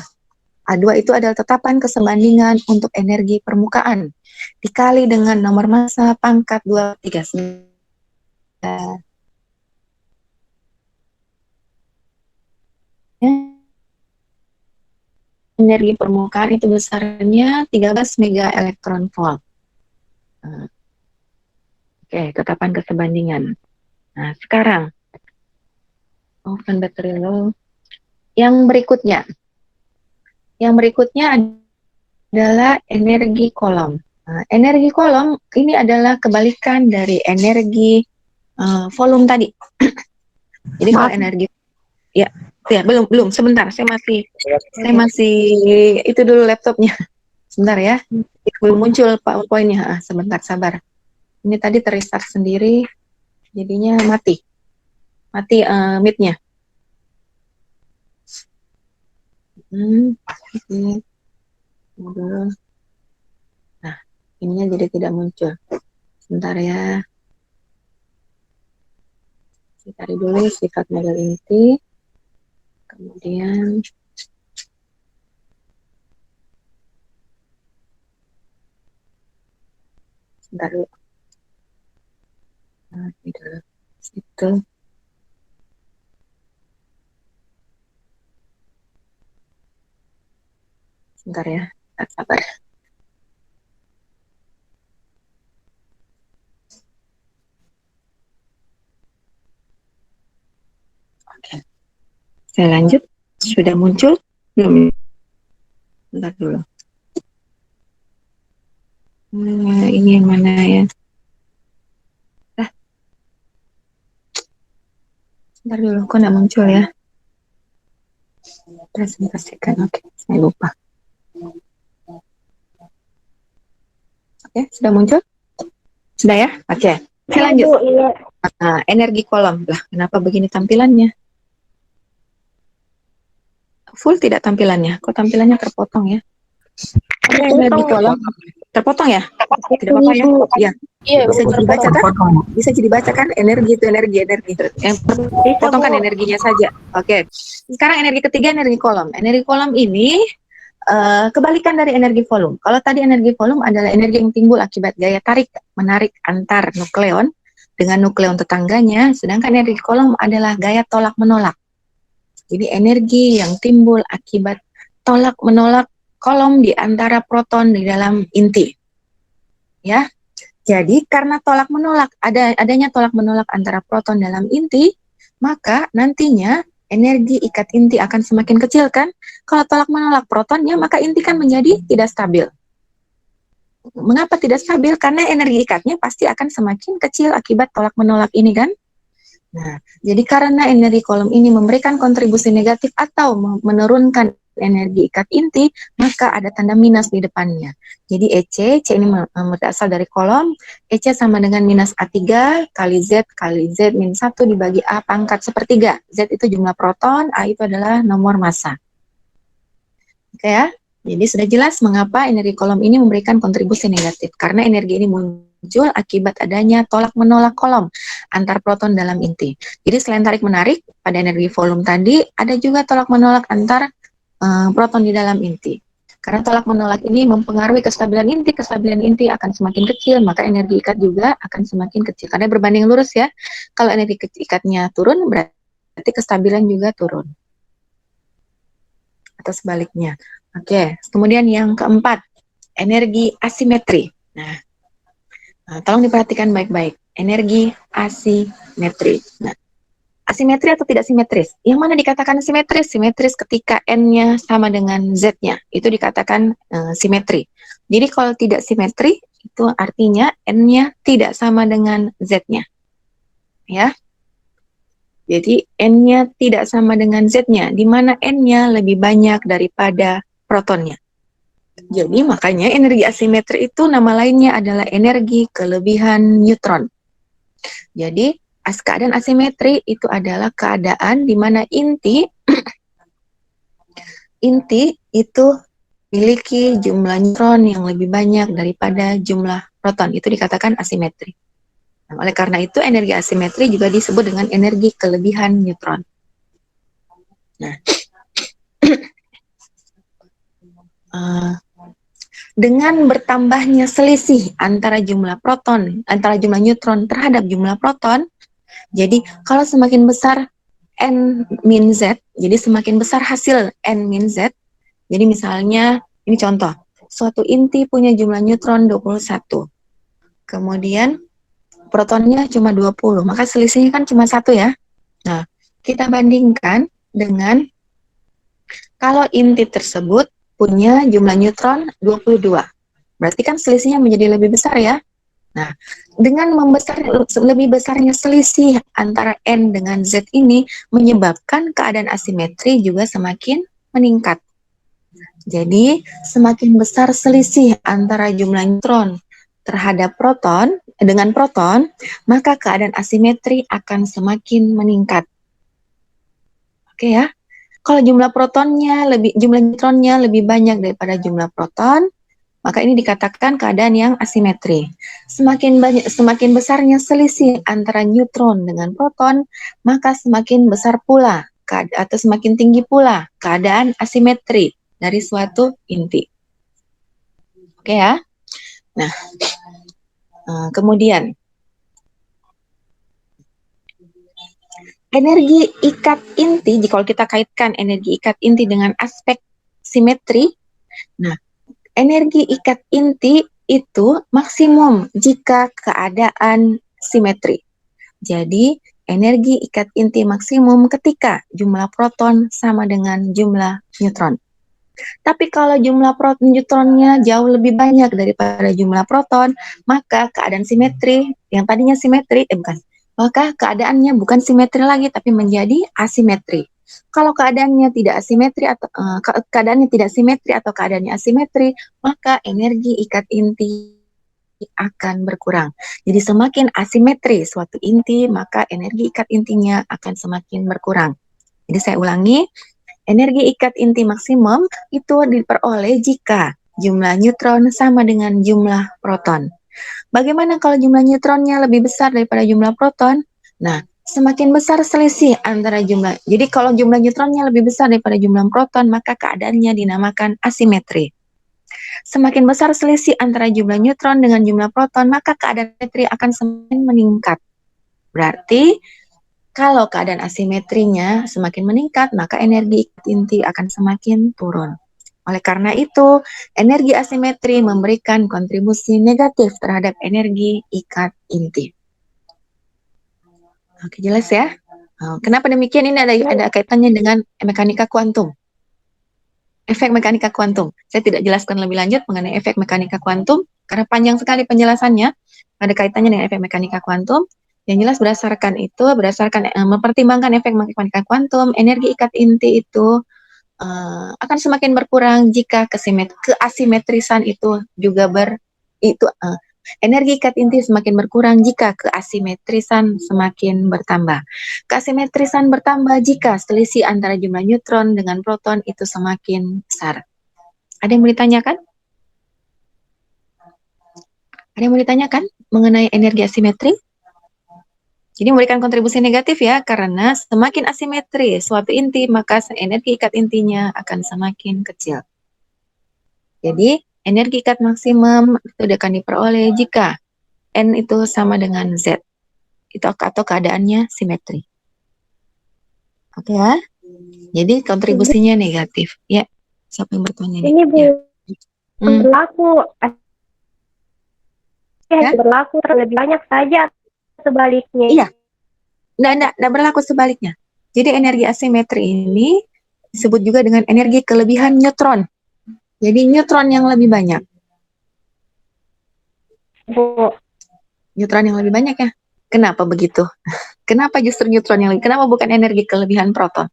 A: A2 itu adalah tetapan kesebandingan untuk energi permukaan dikali dengan nomor massa pangkat 2/3. Energi permukaan itu besarnya 13 mega elektron volt. Oke, tetapan kesebandingan. Nah, sekarang open battery low. Yang berikutnya adalah energi kolom. Nah, energi kolom ini adalah kebalikan dari energi volume tadi. Jadi kalau energi ya belum sebentar, saya masih itu dulu laptopnya. Sebentar ya. Belum muncul PowerPoint-nya. Sebentar, sabar. Ini tadi terestart sendiri, jadinya mati mic-nya. Nah, ininya jadi tidak muncul. Sebentar ya. Kita cari dulu sifat model inti. Kemudian sebentar dulu. Nah, itu. Sebentar ya. Sabar. Oke. Saya lanjut. Sudah muncul? Belum? Bentar dulu. Ini yang mana ya? Bentar dulu, kok nggak muncul ya? Presentasikan, oke. Saya lupa. Oke, sudah muncul? Sudah ya? Oke. Saya lanjut.
B: Iya.
A: Energi kolom. Lah, kenapa begini tampilannya? Full tidak tampilannya? Kok tampilannya terpotong ya? Oke, energi kolom. Terpotong ya? Tidak apa-apa ya? Ya.
B: Iya,
A: Bisa dibaca kan? Bisa dibaca kan? Energi itu energi. Yang terpotong kan energinya saja. Oke. Sekarang energi ketiga, energi kolom. Energi kolom ini kebalikan dari energi volume. Kalau tadi energi volume adalah energi yang timbul akibat gaya tarik menarik antar nukleon dengan nukleon tetangganya, sedangkan energi kolom adalah gaya tolak menolak. Jadi energi yang timbul akibat tolak menolak kolom di antara proton di dalam inti. Ya. Jadi karena tolak menolak adanya tolak menolak antara proton dalam inti, maka nantinya energi ikat inti akan semakin kecil kan? Kalau tolak menolak protonnya, maka inti kan menjadi tidak stabil. Mengapa tidak stabil? Karena energi ikatnya pasti akan semakin kecil akibat tolak menolak ini kan? Nah, jadi karena energi kolom ini memberikan kontribusi negatif atau menurunkan energi ikat inti, maka ada tanda minus di depannya. Jadi EC, C ini berasal dari kolom, EC sama dengan minus A3 kali Z min 1 dibagi A pangkat sepertiga. Z itu jumlah proton, A itu adalah nomor massa. Oke ya, jadi sudah jelas mengapa energi kolom ini memberikan kontribusi negatif. Karena energi ini muncul akibat adanya tolak menolak kolom antar proton dalam inti. Jadi selain tarik menarik pada energi volume tadi, ada juga tolak menolak antar proton di dalam inti. Karena tolak menolak ini mempengaruhi kestabilan inti akan semakin kecil, maka energi ikat juga akan semakin kecil. Karena berbanding lurus ya, kalau energi ikatnya turun, berarti kestabilan juga turun. Atau sebaliknya. Oke, kemudian yang keempat, energi asimetri. Nah, tolong diperhatikan baik-baik. Energi asimetri. Nah, asimetri atau tidak simetris? Yang mana dikatakan simetris? Simetris ketika N-nya sama dengan Z-nya. Itu dikatakan simetri. Jadi kalau tidak simetri, itu artinya N-nya tidak sama dengan Z-nya. Ya. Jadi N-nya tidak sama dengan Z-nya, di mana N-nya lebih banyak daripada protonnya. Jadi makanya energi asimetri itu nama lainnya adalah energi kelebihan neutron. Jadi keadaan asimetri itu adalah keadaan di mana inti itu memiliki jumlah neutron yang lebih banyak daripada jumlah proton. Itu dikatakan asimetri. Nah, oleh karena itu energi asimetri juga disebut dengan energi kelebihan neutron. Nah, dengan bertambahnya selisih antara jumlah neutron terhadap jumlah proton, jadi kalau semakin besar N min Z, jadi semakin besar hasil N min Z, jadi misalnya, ini contoh, suatu inti punya jumlah neutron 21, kemudian protonnya cuma 20, maka selisihnya kan cuma 1 ya. Nah, kita bandingkan dengan kalau inti tersebut punya jumlah neutron 22. Berarti kan selisihnya menjadi lebih besar ya. Nah, dengan lebih besarnya selisih antara N dengan Z ini menyebabkan keadaan asimetri juga semakin meningkat. Jadi, semakin besar selisih antara jumlah neutron terhadap dengan proton, maka keadaan asimetri akan semakin meningkat. Oke ya. Kalau jumlah neutronnya lebih banyak daripada jumlah proton, maka ini dikatakan keadaan yang asimetri. Semakin besarnya selisih antara neutron dengan proton, maka semakin besar pula atau semakin tinggi pula keadaan asimetri dari suatu inti. Oke ya. Nah, kemudian energi ikat inti, kalau kita kaitkan energi ikat inti dengan aspek simetri, nah Energi ikat inti itu maksimum jika keadaan simetri. Jadi, energi ikat inti maksimum ketika jumlah proton sama dengan jumlah neutron. Tapi kalau jumlah neutronnya jauh lebih banyak daripada jumlah proton, maka keadaan simetri yang tadinya simetri, maka keadaannya bukan simetri lagi tapi menjadi asimetri. Kalau keadaannya tidak asimetri atau keadaannya tidak simetri atau keadaannya asimetri, maka energi ikat inti akan berkurang. Jadi semakin asimetri suatu inti, maka energi ikat intinya akan semakin berkurang. Jadi saya ulangi, energi ikat inti maksimum itu diperoleh jika jumlah neutron sama dengan jumlah proton. Bagaimana kalau jumlah neutronnya lebih besar daripada jumlah proton? Nah, semakin besar selisih antara jumlah. Jadi kalau jumlah neutronnya lebih besar daripada jumlah proton, maka keadaannya dinamakan asimetri. Semakin besar selisih antara jumlah neutron dengan jumlah proton, maka keadaan asimetri akan semakin meningkat. Berarti kalau keadaan asimetrinya semakin meningkat, maka energi ikat inti akan semakin turun. Oleh karena itu, energi asimetri memberikan kontribusi negatif terhadap energi ikat inti. Oke, jelas ya? Kenapa demikian? Ini ada kaitannya dengan mekanika kuantum. Efek mekanika kuantum. Saya tidak jelaskan lebih lanjut mengenai efek mekanika kuantum, karena panjang sekali penjelasannya. Ada kaitannya dengan efek mekanika kuantum. Yang jelas berdasarkan mempertimbangkan efek mekanika kuantum, energi ikat inti itu akan semakin berkurang jika keasimetrisan itu juga energi ikat inti semakin berkurang jika keasimetrisan semakin bertambah. Keasimetrisan bertambah jika selisih antara jumlah neutron dengan proton itu semakin besar. Ada yang mau ditanyakan? Ada yang mau ditanyakan mengenai energi asimetri? Jadi memberikan kontribusi negatif ya, karena semakin asimetri suatu inti, maka energi ikat intinya akan semakin kecil. Jadi, energi ikat maksimum itu akan diperoleh jika N itu sama dengan Z. Itu atau keadaannya simetri. Oke ya? Jadi, kontribusinya negatif. Ya, siapa yang bertanya nih?
B: Ini
A: Ya.
B: berlaku. Ya, berlaku terlebih banyak saja sebaliknya.
A: Iya. Nggak berlaku sebaliknya. Jadi energi asimetri ini disebut juga dengan energi kelebihan neutron. Jadi neutron yang lebih banyak. Neutron yang lebih banyak ya. Kenapa begitu? Kenapa justru neutron yang lebih? Kenapa bukan energi kelebihan proton?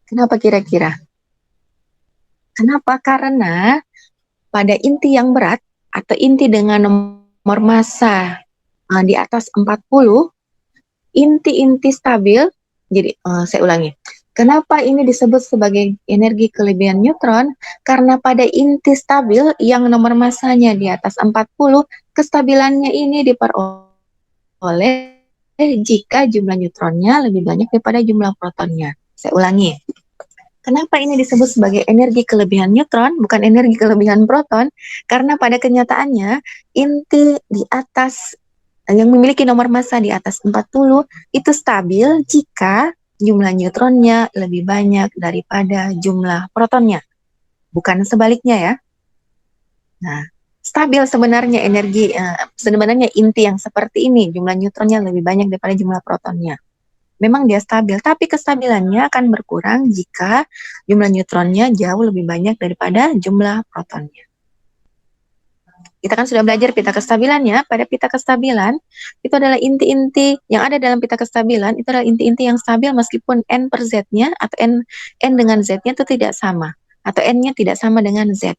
A: Kenapa kira-kira? Kenapa? Karena pada inti yang berat atau inti dengan nomor massa di atas 40, inti-inti stabil, jadi saya ulangi, kenapa ini disebut sebagai energi kelebihan neutron? Karena pada inti stabil yang nomor massanya di atas 40, kestabilannya ini diperoleh jika jumlah neutronnya lebih banyak daripada jumlah protonnya. Saya ulangi, kenapa ini disebut sebagai energi kelebihan neutron, bukan energi kelebihan proton? Karena pada kenyataannya, inti di atas yang memiliki nomor massa di atas 40 itu stabil jika jumlah neutronnya lebih banyak daripada jumlah protonnya. Bukan sebaliknya ya. Nah, stabil sebenarnya sebenarnya inti yang seperti ini, jumlah neutronnya lebih banyak daripada jumlah protonnya. Memang dia stabil, tapi kestabilannya akan berkurang jika jumlah neutronnya jauh lebih banyak daripada jumlah protonnya. Kita kan sudah belajar pita kestabilannya. Pada pita kestabilan, itu adalah inti-inti yang ada dalam pita kestabilan, itu adalah inti-inti yang stabil meskipun N per Z-nya, atau N dengan Z-nya itu tidak sama, atau N-nya tidak sama dengan Z.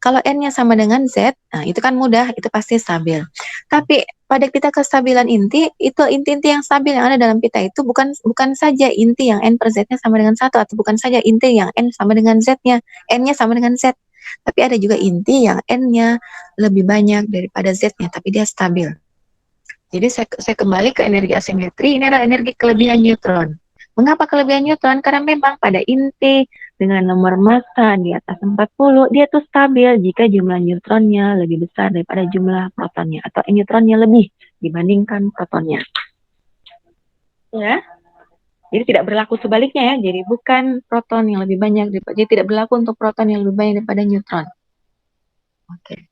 A: Kalau N-nya sama dengan Z, nah itu kan mudah, itu pasti stabil. Tapi pada pita kestabilan inti, itu inti-inti yang stabil yang ada dalam pita itu bukan saja inti yang N per Z-nya sama dengan 1, atau bukan saja inti yang N sama dengan Z-nya, N-nya sama dengan Z. Tapi ada juga inti yang N-nya lebih banyak daripada Z-nya, tapi dia stabil. Jadi saya kembali ke energi asimetri, ini adalah energi kelebihan neutron. Mengapa kelebihan neutron? Karena memang pada inti dengan nomor massa di atas 40, dia tuh stabil jika jumlah neutronnya lebih besar daripada jumlah protonnya, atau neutronnya lebih dibandingkan protonnya. Ya. Jadi tidak berlaku sebaliknya ya. Jadi bukan proton yang lebih banyak, jadi tidak berlaku untuk proton yang lebih banyak daripada neutron. Oke.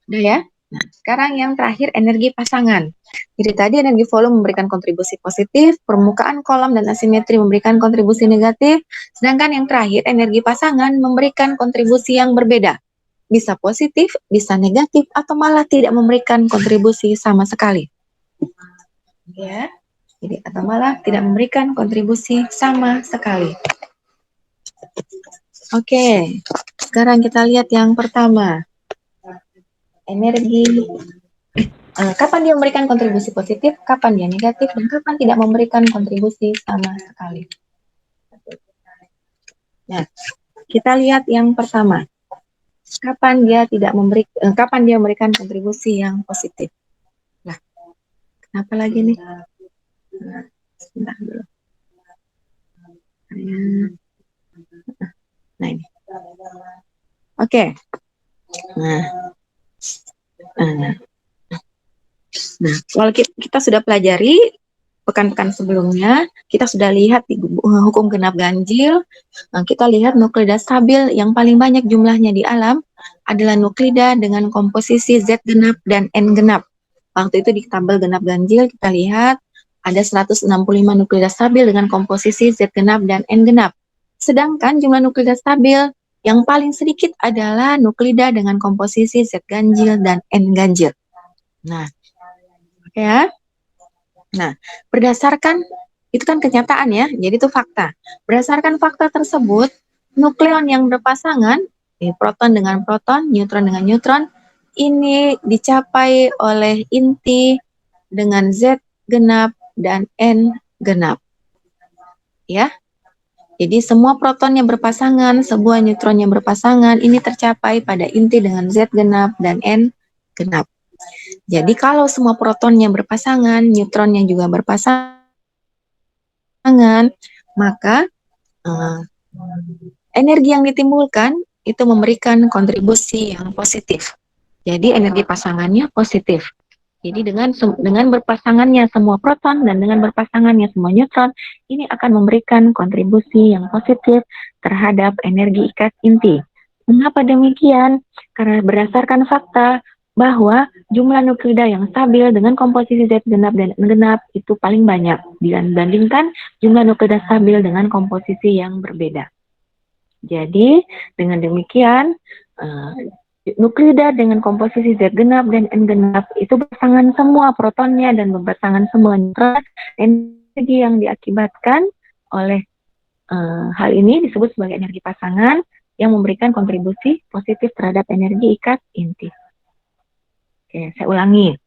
A: Udah ya. Nah, sekarang yang terakhir energi pasangan. Jadi tadi energi volume memberikan kontribusi positif, permukaan kolam dan asimetri memberikan kontribusi negatif, sedangkan yang terakhir energi pasangan memberikan kontribusi yang berbeda. Bisa positif, bisa negatif, atau malah tidak memberikan kontribusi sama sekali. Ya, jadi atau malah tidak memberikan kontribusi sama sekali. Oke, sekarang kita lihat yang pertama. Energi kapan dia memberikan kontribusi positif, kapan dia negatif, dan kapan tidak memberikan kontribusi sama sekali. Nah, kita lihat yang pertama. Kapan dia memberikan kontribusi yang positif. Nah, kenapa lagi nih? Sebentar dulu. Nah, ini. Oke. Nah, kalau kita sudah pelajari pekan-pekan sebelumnya, kita sudah lihat di hukum genap ganjil, kita lihat nuklida stabil yang paling banyak jumlahnya di alam adalah nuklida dengan komposisi Z genap dan N genap. Waktu itu di tabel genap ganjil kita lihat ada 165 nuklida stabil dengan komposisi Z genap dan N genap. Sedangkan jumlah nuklida stabil yang paling sedikit adalah nuklida dengan komposisi Z ganjil dan N ganjil. Nah, ya. Nah, berdasarkan itu kan kenyataan ya, jadi itu fakta. Berdasarkan fakta tersebut, nukleon yang berpasangan, proton dengan proton, neutron dengan neutron, ini dicapai oleh inti dengan Z genap dan N genap. Ya. Jadi semua protonnya berpasangan, sebuah neutronnya berpasangan, ini tercapai pada inti dengan Z genap dan N genap. Jadi kalau semua protonnya berpasangan, neutronnya juga berpasangan, maka energi yang ditimbulkan itu memberikan kontribusi yang positif. Jadi energi pasangannya positif. Jadi dengan berpasangannya semua proton dan dengan berpasangannya semua neutron, ini akan memberikan kontribusi yang positif terhadap energi ikat inti. Mengapa demikian? Karena berdasarkan fakta bahwa jumlah nuklida yang stabil dengan komposisi Z genap dan N genap itu paling banyak dibandingkan jumlah nuklida stabil dengan komposisi yang berbeda. Jadi dengan demikian nuklida dengan komposisi Z genap dan N genap itu berpasangan semua protonnya dan berpasangan semua neutron. Energi yang diakibatkan oleh hal ini disebut sebagai energi pasangan yang memberikan kontribusi positif terhadap energi ikat inti. Oke, saya ulangi.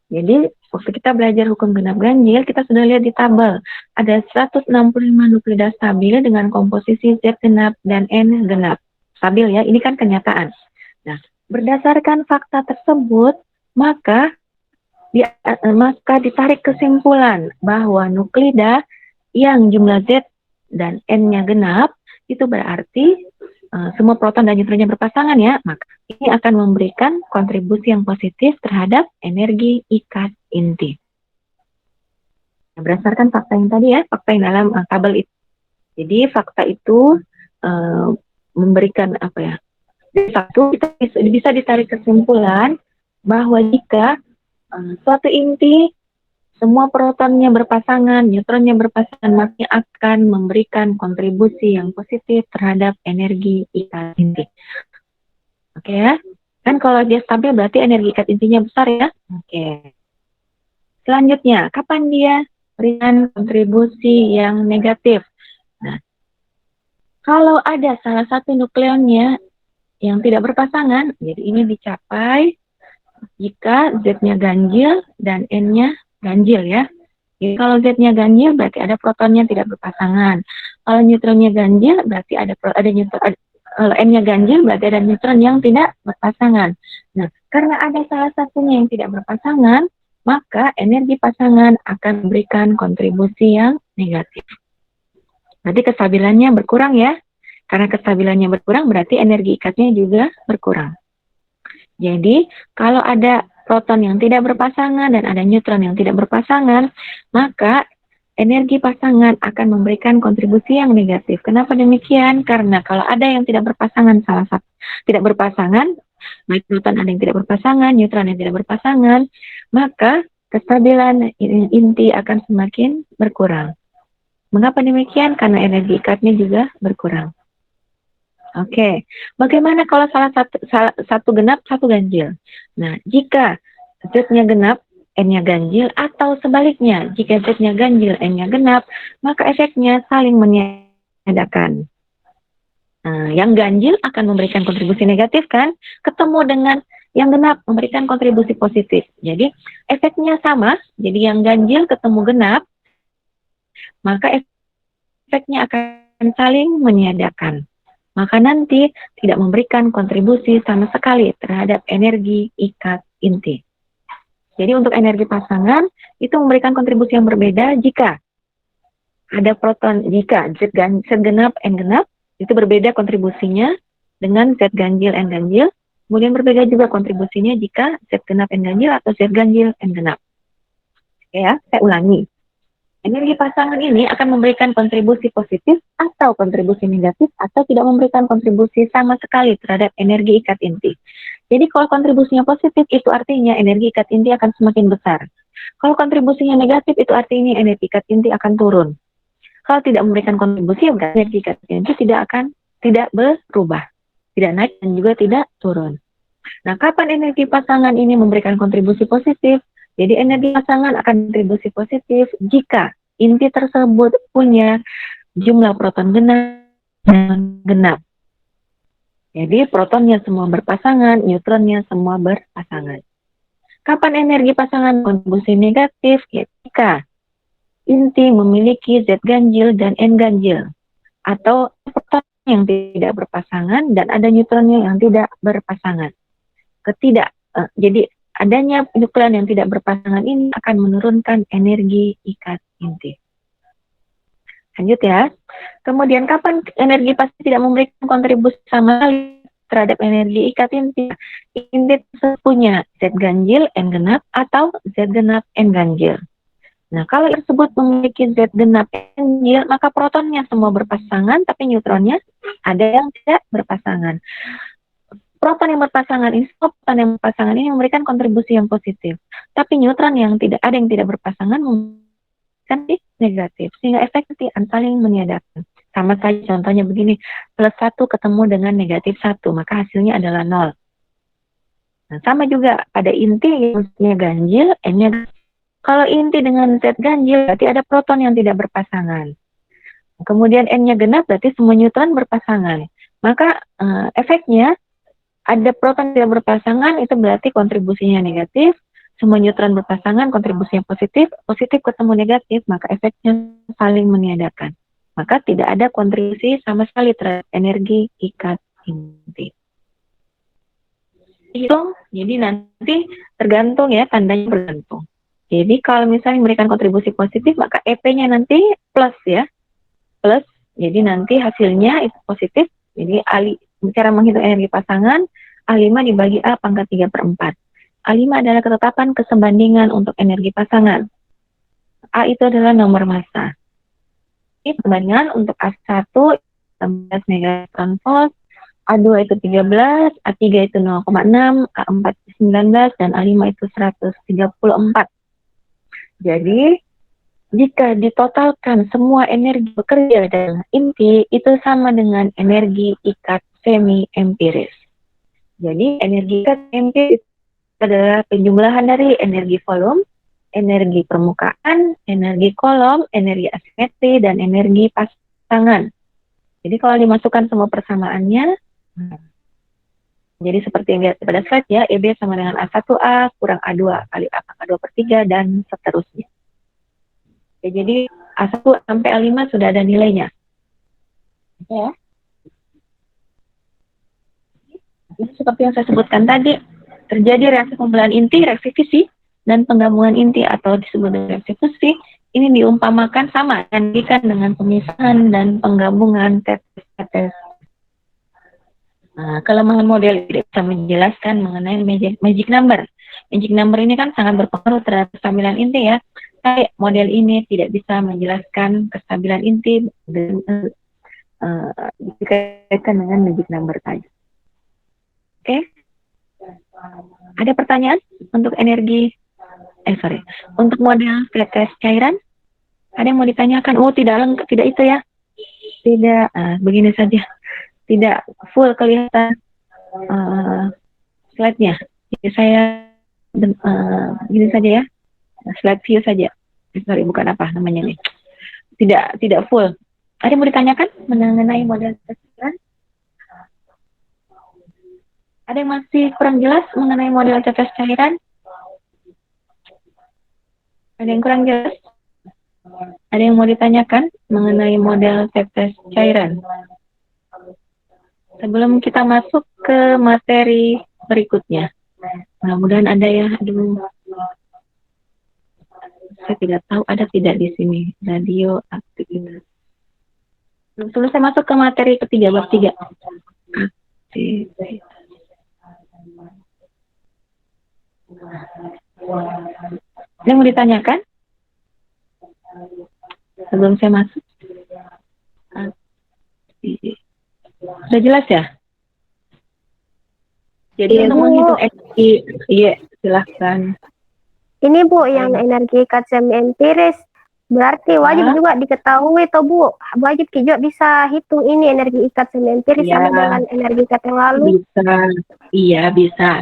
A: Jadi, waktu kita belajar hukum genap ganjil, kita sudah lihat di tabel. Ada 165 nuklida stabil dengan komposisi Z genap dan N genap. Stabil ya, ini kan kenyataan. Nah, berdasarkan fakta tersebut, maka ditarik kesimpulan bahwa nuklida yang jumlah Z dan N-nya genap, itu berarti semua proton dan neutronnya berpasangan ya, maka ini akan memberikan kontribusi yang positif terhadap energi ikat inti. Nah, berdasarkan fakta yang tadi ya, fakta yang dalam tabel itu. Jadi fakta itu memberikan apa ya? Satu, kita bisa ditarik kesimpulan bahwa jika suatu inti semua protonnya berpasangan, neutronnya berpasangan, maka akan memberikan kontribusi yang positif terhadap energi ikat inti. Oke ya? Kan kalau dia stabil berarti energi ikat intinya besar ya? Oke. Selanjutnya, kapan dia berikan kontribusi yang negatif? Nah, kalau ada salah satu nukleonnya yang tidak berpasangan, jadi ini dicapai jika Z-nya ganjil dan N-nya ganjil ya. Jadi kalau Z-nya ganjil berarti ada protonnya tidak berpasangan. Kalau neutronnya ganjil berarti ada kalau N-nya ganjil berarti ada neutron yang tidak berpasangan. Nah, karena ada salah satunya yang tidak berpasangan, maka energi pasangan akan memberikan kontribusi yang negatif. Berarti kestabilannya berkurang ya. Karena kestabilannya berkurang berarti energi ikatnya juga berkurang. Jadi, kalau ada proton yang tidak berpasangan dan ada neutron yang tidak berpasangan, maka energi pasangan akan memberikan kontribusi yang negatif. Kenapa demikian? Karena kalau ada yang tidak berpasangan, baik proton ada yang tidak berpasangan, neutron yang tidak berpasangan, maka kestabilan inti akan semakin berkurang. Mengapa demikian? Karena energi ikatnya juga berkurang. Oke, bagaimana kalau satu genap, satu ganjil? Nah, jika Z-nya genap, N-nya ganjil, atau sebaliknya, jika Z-nya ganjil, N-nya genap, maka efeknya saling meniadakan. Nah, yang ganjil akan memberikan kontribusi negatif kan, ketemu dengan yang genap memberikan kontribusi positif. Jadi efeknya sama, jadi yang ganjil ketemu genap, maka efeknya akan saling meniadakan. Maka nanti tidak memberikan kontribusi sama sekali terhadap energi ikat inti. Jadi untuk energi pasangan itu memberikan kontribusi yang berbeda jika ada proton, jika Z genap, N genap, itu berbeda kontribusinya dengan Z ganjil, N ganjil. Kemudian berbeda juga kontribusinya jika Z genap, N ganjil atau Z ganjil, N genap. Ya, saya ulangi. Energi pasangan ini akan memberikan kontribusi positif atau kontribusi negatif atau tidak memberikan kontribusi sama sekali terhadap energi ikat inti. Jadi kalau kontribusinya positif itu artinya energi ikat inti akan semakin besar. Kalau kontribusinya negatif itu artinya energi ikat inti akan turun. Kalau tidak memberikan kontribusi energi ikat inti tidak berubah, tidak naik dan juga tidak turun. Nah, kapan energi pasangan ini memberikan kontribusi positif? Jadi energi pasangan akan kontribusi positif jika inti tersebut punya jumlah proton genap. Jadi protonnya semua berpasangan, neutronnya semua berpasangan. Kapan energi pasangan kontribusi negatif? Jika inti memiliki Z ganjil dan N ganjil, atau proton yang tidak berpasangan dan ada neutronnya yang tidak berpasangan. Jadi adanya nukleon yang tidak berpasangan ini akan menurunkan energi ikat inti. Lanjut ya. Kemudian kapan energi pasti tidak memberikan kontribusi sama sekali terhadap energi ikat inti? Inti punya Z ganjil, N genap, atau Z genap, N ganjil. Nah, kalau tersebut memiliki Z genap, N ganjil, maka protonnya semua berpasangan, tapi neutronnya ada yang tidak berpasangan. Proton yang berpasangan ini memberikan kontribusi yang positif, tapi neutron yang tidak berpasangan memberikan negatif, sehingga efek saling meniadakan. Sama saja contohnya begini, +1 ketemu dengan -1, maka hasilnya adalah 0. Nah, sama juga pada inti yang ganjil, N-nya kalau inti dengan Z ganjil berarti ada proton yang tidak berpasangan. Kemudian N-nya genap berarti semua neutron berpasangan. Maka efeknya ada proton tidak berpasangan itu berarti kontribusinya negatif, semua neutron berpasangan kontribusinya positif, positif ketemu negatif, maka efeknya saling meniadakan. Maka tidak ada kontribusi sama sekali terhadap energi ikat inti. Jadi nanti tergantung ya, tandanya bergantung. Jadi kalau misalnya memberikan kontribusi positif, maka EP-nya nanti plus ya, plus. Jadi nanti hasilnya itu positif. Jadi cara menghitung energi pasangan, A5 dibagi A pangkat 3/4. A5 adalah ketetapan kesebandingan untuk energi pasangan. A itu adalah nomor massa. Ini perbandingan untuk A1 11 megaton volt, A2 itu 13, A3 itu 0,6, A4 itu 19, dan A5 itu 134. Jadi, jika ditotalkan semua energi bekerja dalam inti, itu sama dengan energi ikat semi-empiris. Jadi, energi ikat empiris adalah penjumlahan dari energi volume, energi permukaan, energi kolom, energi asimetri, dan energi pasangan. Jadi, kalau dimasukkan semua persamaannya, jadi seperti yang lihat pada slide ya, EB sama dengan A1A kurang A2 kali A pangkat 2/3 dan seterusnya. Oke, jadi A1 sampai A5 sudah ada nilainya. Oke ya. Ini seperti yang saya sebutkan tadi, terjadi reaksi pembelahan inti, reaksi fisi, dan penggabungan inti atau disebut reaksi fusi. Ini diumpamakan sama dengan pemisahan dan penggabungan tetes.
C: Kelemahan model tidak bisa menjelaskan mengenai magic number. Magic number ini kan sangat berpengaruh terhadap kestabilan inti ya. Kayak model ini tidak bisa menjelaskan kestabilan inti dikaitkan dengan magic number tadi. Oke? Ada pertanyaan untuk untuk model tetes cairan? Ada yang mau ditanyakan? Oh, tidak lengkap, tidak itu ya? Tidak, begini saja. Tidak full kelihatan slide-nya. Jadi saya gini saja ya, slide view saja. Sorry, bukan apa namanya nih. Tidak full. Ada yang mau ditanyakan mengenai model tetes? Ada yang masih kurang jelas mengenai model tetes cairan? Ada yang kurang jelas? Ada yang mau ditanyakan mengenai model tetes cairan? Sebelum kita masuk ke materi berikutnya. Mudah-mudahan ada ya. Aduh. Saya tidak tahu ada tidak di sini. Radio aktivitas. Sebelum saya masuk ke materi ketiga, bab 3. Aktivitas. Ada yang mau ditanyakan? Sebelum saya masuk. Sudah jelas ya? Jadi untuk menghitung energi, iya silahkan.
B: Ini Bu, yang energi ikat semi empiris berarti wajib juga diketahui toh Bu. Wajib juga bisa hitung ini energi ikat semi empiris sama dengan energi ikat yang lalu.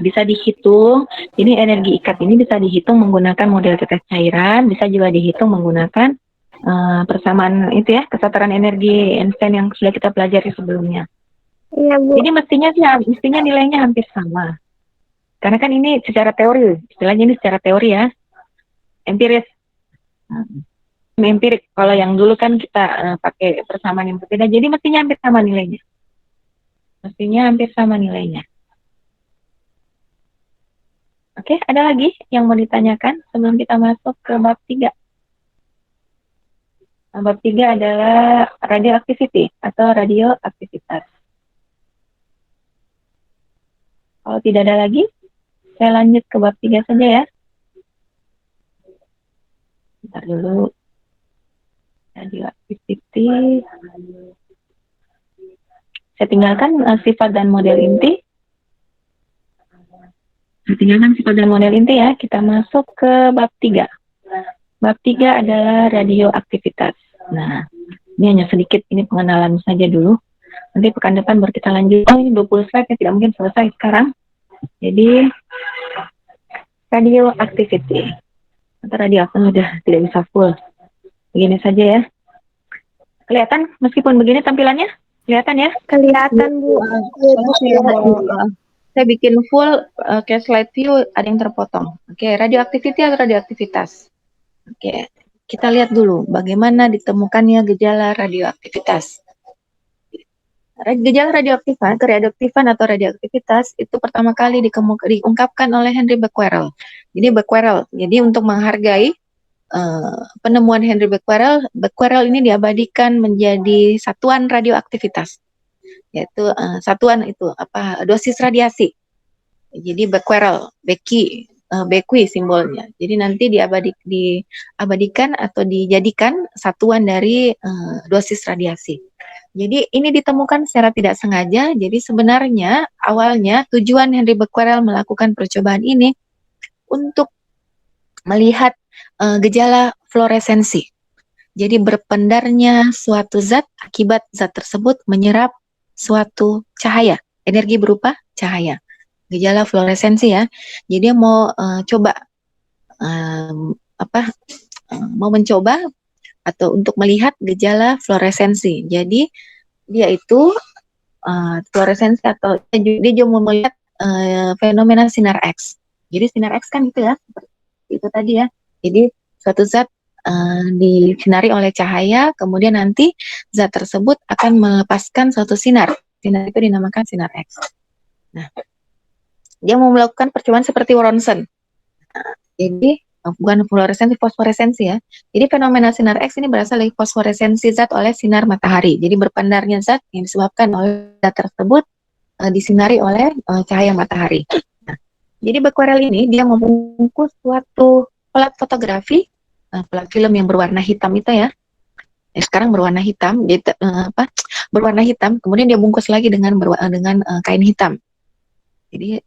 C: Bisa dihitung. Ini energi ikat ini bisa dihitung menggunakan model tetes cairan, bisa juga dihitung menggunakan persamaan itu ya, kesetaraan energi Einstein yang sudah kita pelajari sebelumnya.
B: Iya Bu.
C: Jadi mestinya nilainya hampir sama. Karena kan ini secara teori, istilahnya ini secara teori ya, empiris. Empirik, kalau yang dulu kan kita pakai persamaan yang berbeda, jadi mestinya hampir sama nilainya. Oke, ada lagi yang mau ditanyakan sebelum kita masuk ke bab 3? Bab 3 adalah radioactivity atau radioaktivitas. Kalau tidak ada lagi, saya lanjut ke bab 3 saja ya. Bentar dulu. Radioactivity. Saya tinggalkan sifat dan model inti. Ya. Kita masuk ke bab 3. Bab 3 adalah radioaktivitas. Nah, ini hanya sedikit, ini pengenalan saja dulu. Nanti pekan depan baru kita lanjut. Oh, ini 20 slide ya, tidak mungkin selesai sekarang. Jadi, radioactivity. Atau radioaktif sudah tidak bisa full. Begini saja ya. Kelihatan meskipun begini tampilannya? Kelihatan ya?
B: Kelihatan Bu.
A: Saya bikin full kayak slide view, ada yang terpotong. Oke, radioactivity atau radioaktivitas. Oke, kita lihat dulu bagaimana ditemukannya gejala radioaktivitas. Gejala radioaktifan atau radioaktivitas itu pertama kali diungkapkan oleh Henry Becquerel. Jadi untuk menghargai penemuan Henry Becquerel ini diabadikan menjadi satuan radioaktivitas, yaitu satuan itu dosis radiasi. Jadi Becquerel, Bequi simbolnya. Jadi nanti diabadikan atau dijadikan satuan dari dosis radiasi. Jadi ini ditemukan secara tidak sengaja. Jadi sebenarnya awalnya tujuan Henry Becquerel melakukan percobaan ini untuk melihat gejala fluoresensi. Jadi berpendarnya suatu zat akibat zat tersebut menyerap suatu cahaya, energi berupa cahaya. Gejala fluoresensi ya. Jadi dia mau mau mencoba atau untuk melihat gejala fluoresensi. Jadi dia itu fluoresensi atau dia juga mau melihat fenomena sinar X. Jadi sinar X kan itu ya, seperti itu tadi ya. Jadi suatu zat disinari oleh cahaya, kemudian nanti zat tersebut akan melepaskan suatu sinar. Sinar itu dinamakan sinar X. Nah, dia mau melakukan percobaan seperti ronsen. Jadi bukan fluoresensi, fosforesensi ya. Jadi fenomena sinar X ini berasal dari fosforesensi zat oleh sinar matahari. Jadi berpandarnya zat yang disebabkan oleh zat tersebut disinari oleh cahaya matahari. Nah, jadi bequerel ini dia membungkus suatu pelat fotografi, pelat film yang berwarna hitam itu ya. Sekarang berwarna hitam, dia berwarna hitam, kemudian dia bungkus lagi dengan kain hitam. Jadi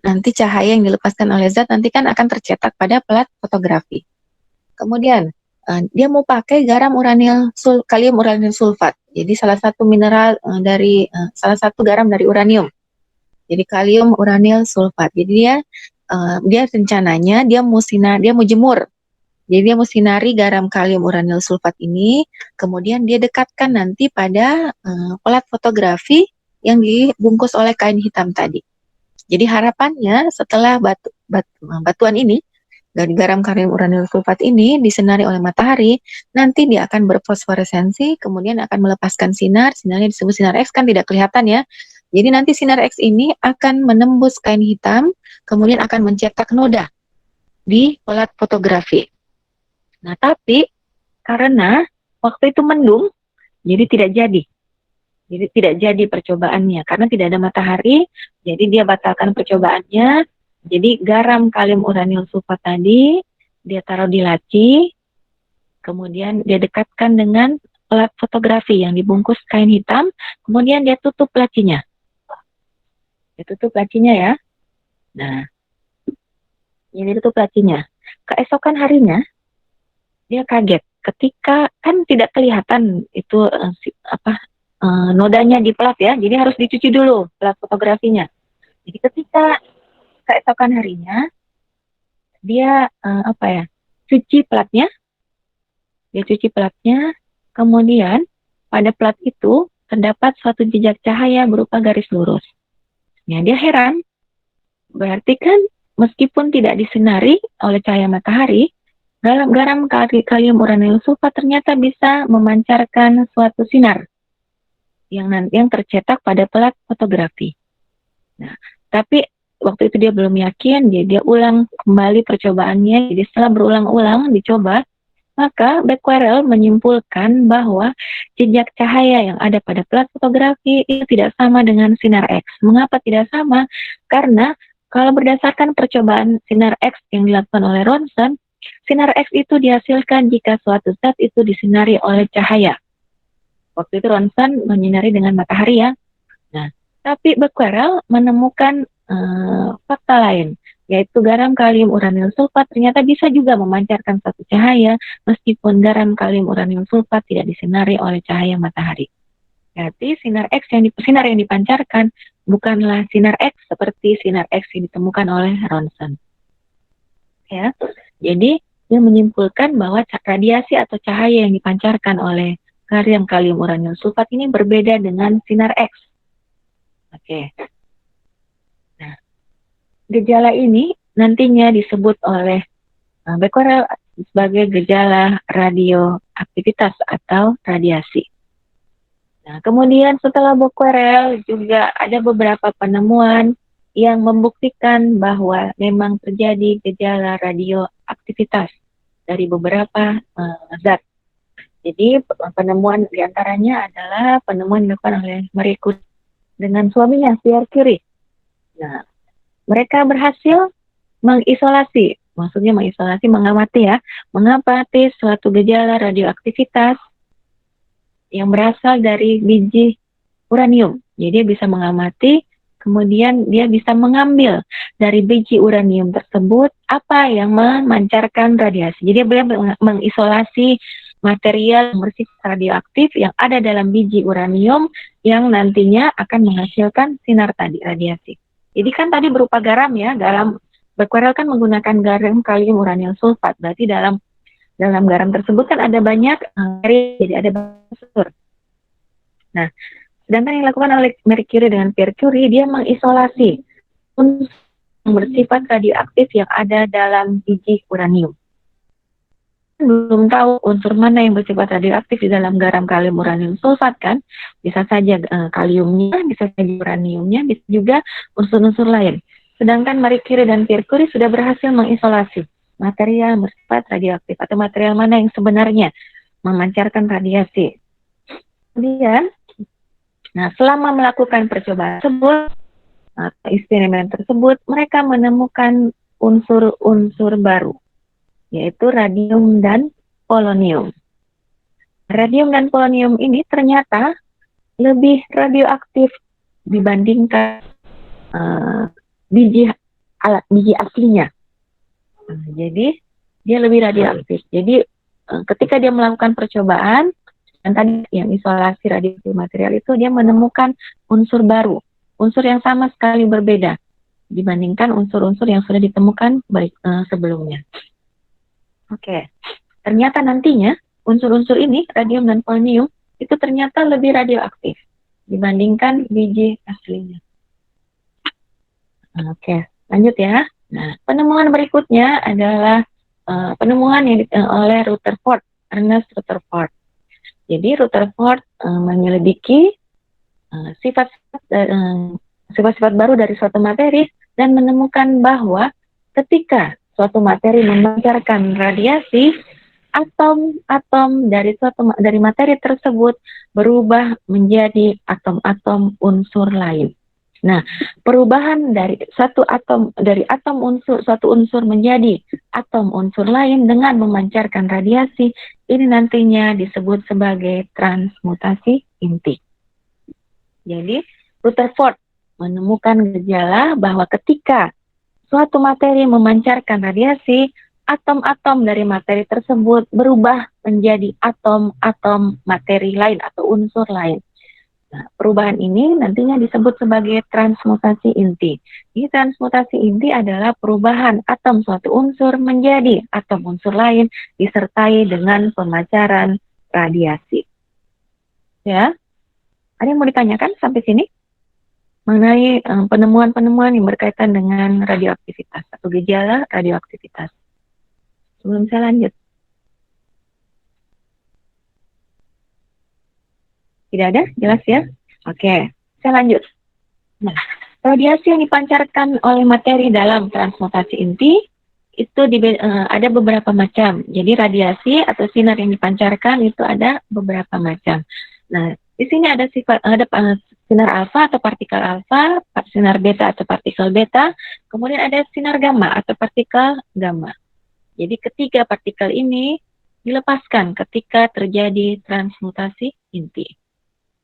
A: nanti cahaya yang dilepaskan oleh zat nanti kan akan tercetak pada pelat fotografi. Kemudian dia mau pakai kalium uranil sulfat. Jadi salah satu mineral salah satu garam dari uranium. Jadi kalium uranil sulfat. Jadi dia rencananya dia mau jemur. Jadi dia mau sinari garam kalium uranil sulfat ini, kemudian dia dekatkan nanti pada pelat fotografi yang dibungkus oleh kain hitam tadi. Jadi harapannya setelah batuan ini dari garam kalium uranil sulfat ini disinari oleh matahari, nanti dia akan berfosforesensi, kemudian akan melepaskan sinarnya disebut sinar X, kan tidak kelihatan ya. Jadi nanti sinar X ini akan menembus kain hitam, kemudian akan mencetak noda di pelat fotografi. Nah, tapi karena waktu itu mendung, jadi tidak jadi. Jadi tidak jadi percobaannya karena tidak ada matahari, jadi dia batalkan percobaannya. Jadi garam kalium uranil sulfat tadi dia taruh di laci, kemudian dia dekatkan dengan pelat fotografi yang dibungkus kain hitam, kemudian dia tutup lacinya. Dia tutup lacinya ya. Nah, ini tutup lacinya. Keesokan harinya dia kaget ketika kan tidak kelihatan itu nodanya di pelat ya, jadi harus dicuci dulu pelat fotografinya. Jadi ketika keesokan harinya dia cuci pelatnya, kemudian pada pelat itu terdapat suatu jejak cahaya berupa garis lurus. Ya, dia heran, berarti kan meskipun tidak disinari oleh cahaya matahari, garam kalium uranil sulfat ternyata bisa memancarkan suatu sinar yang tercetak pada pelat fotografi. Nah, tapi waktu itu dia belum yakin, dia ulang kembali percobaannya. Jadi setelah berulang-ulang dicoba, maka Becquerel menyimpulkan bahwa jejak cahaya yang ada pada pelat fotografi itu tidak sama dengan sinar X. Mengapa tidak sama? Karena kalau berdasarkan percobaan sinar X yang dilakukan oleh Ronson, sinar X itu dihasilkan jika suatu zat itu disinari oleh cahaya. Waktu itu Ronson menyinari dengan matahari ya. Nah, tapi Becquerel menemukan fakta lain, yaitu garam kalium uranil sulfat ternyata bisa juga memancarkan suatu cahaya meskipun garam kalium uranil sulfat tidak disinari oleh cahaya matahari. Berarti sinar yang dipancarkan bukanlah sinar X seperti sinar X yang ditemukan oleh Ronson. Ya, jadi dia menyimpulkan bahwa radiasi atau cahaya yang dipancarkan oleh garam kalium uranil sulfat ini berbeda dengan sinar X. Oke. Nah, gejala ini nantinya disebut oleh Becquerel sebagai gejala radioaktivitas atau radiasi. Nah, kemudian setelah Becquerel juga ada beberapa penemuan yang membuktikan bahwa memang terjadi gejala radioaktivitas dari beberapa zat. Jadi penemuan diantaranya adalah penemuan dilakukan oleh Marie Curie dengan suaminya Pierre Curie. Nah, mereka berhasil mengamati suatu gejala radioaktivitas yang berasal dari biji uranium. Jadi dia bisa mengamati, kemudian dia bisa mengambil dari biji uranium tersebut apa yang memancarkan radiasi. Jadi dia mengisolasi material bersifat radioaktif yang ada dalam biji uranium yang nantinya akan menghasilkan sinar tadi, radiasi. Jadi kan tadi berupa garam ya, Becquerel kan menggunakan garam kalium uranil sulfat. Berarti dalam garam tersebut kan ada banyak jadi ada unsur. Nah, sedangkan yang dilakukan oleh Marie Curie dengan Pierre Curie, dia mengisolasi unsur yang bersifat radioaktif yang ada dalam biji uranium. Belum tahu unsur mana yang bersifat radioaktif di dalam garam kalium uranil sulfat kan, bisa saja kaliumnya, bisa saja uraniumnya, bisa juga unsur-unsur lain. Sedangkan Marie Curie dan Pierre Curie sudah berhasil mengisolasi material bersifat radioaktif atau material mana yang sebenarnya memancarkan radiasi. Kemudian
C: Nah, selama melakukan percobaan tersebut, atau eksperimen tersebut, mereka menemukan unsur-unsur baru, yaitu radium dan polonium. Radium dan polonium ini ternyata lebih radioaktif dibandingkan biji aslinya. Jadi dia lebih radioaktif. Jadi ketika dia melakukan percobaan, dan tadi yang isolasi radioaktif material itu, dia menemukan unsur baru, unsur yang sama sekali berbeda dibandingkan unsur-unsur yang sudah ditemukan sebelumnya. Oke, ternyata nantinya unsur-unsur ini, radium dan polonium, itu ternyata lebih radioaktif dibandingkan biji aslinya. Oke, lanjut ya. Nah, penemuan berikutnya adalah penemuan yang oleh Rutherford, Ernest Rutherford. Jadi Rutherford menyelidiki sifat-sifat baru dari suatu materi dan menemukan bahwa ketika suatu materi memancarkan radiasi, atom-atom dari materi tersebut berubah menjadi atom-atom unsur lain. Nah, perubahan dari suatu unsur menjadi atom unsur lain dengan memancarkan radiasi, ini nantinya disebut sebagai transmutasi inti. Jadi, Rutherford menemukan gejala bahwa ketika suatu materi memancarkan radiasi, atom-atom dari materi tersebut berubah menjadi atom-atom materi lain atau unsur lain. Nah, perubahan ini nantinya disebut sebagai transmutasi inti. Jadi transmutasi inti adalah perubahan atom suatu unsur menjadi atom unsur lain disertai dengan pemancaran radiasi. Ya, ada yang mau ditanyakan sampai sini mengenai penemuan-penemuan yang berkaitan dengan radioaktivitas atau gejala radioaktivitas? Sebelum saya lanjut. Tidak ada? Jelas ya? Oke, saya lanjut. Nah, radiasi yang dipancarkan oleh materi dalam transmutasi inti itu ada beberapa macam. Jadi radiasi atau sinar yang dipancarkan itu ada beberapa macam. Nah, di sini ada sinar alfa atau partikel alfa, sinar beta atau partikel beta, kemudian ada sinar gamma atau partikel gamma. Jadi ketiga partikel ini dilepaskan ketika terjadi transmutasi inti.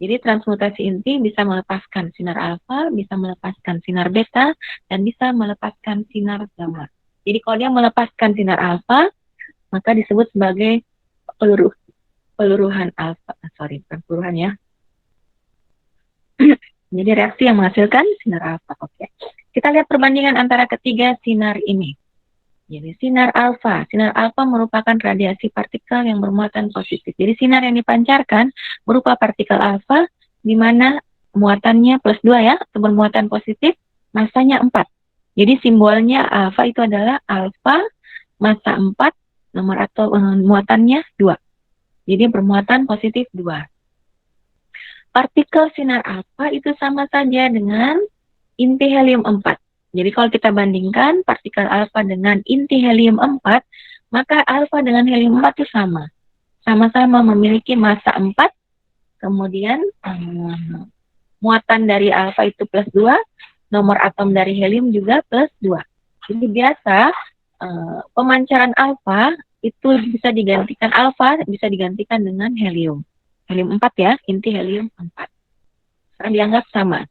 C: Jadi transmutasi inti bisa melepaskan sinar alfa, bisa melepaskan sinar beta, dan bisa melepaskan sinar gamma. Jadi kalau dia melepaskan sinar alfa, maka disebut sebagai peluruhan alfa. Bukan peluruhan ya. Jadi reaksi yang menghasilkan sinar alfa. Oke. Kita lihat perbandingan antara ketiga sinar ini. Jadi sinar alfa merupakan radiasi partikel yang bermuatan positif. Jadi sinar yang dipancarkan berupa partikel alfa, di mana muatannya +2 ya, atau bermuatan positif, masanya 4. Jadi simbolnya alfa itu adalah alfa, massa 4, nomor atau muatannya 2. Jadi bermuatan positif 2. Partikel sinar alfa itu sama saja dengan inti helium 4. Jadi kalau kita bandingkan partikel alfa dengan inti helium 4, maka alfa dengan helium 4 itu sama. Sama-sama memiliki massa 4, kemudian muatan dari alfa itu +2, nomor atom dari helium juga +2. Jadi biasa pemancaran alfa itu bisa digantikan dengan helium. Helium 4 ya, inti helium 4. Karena dianggap sama.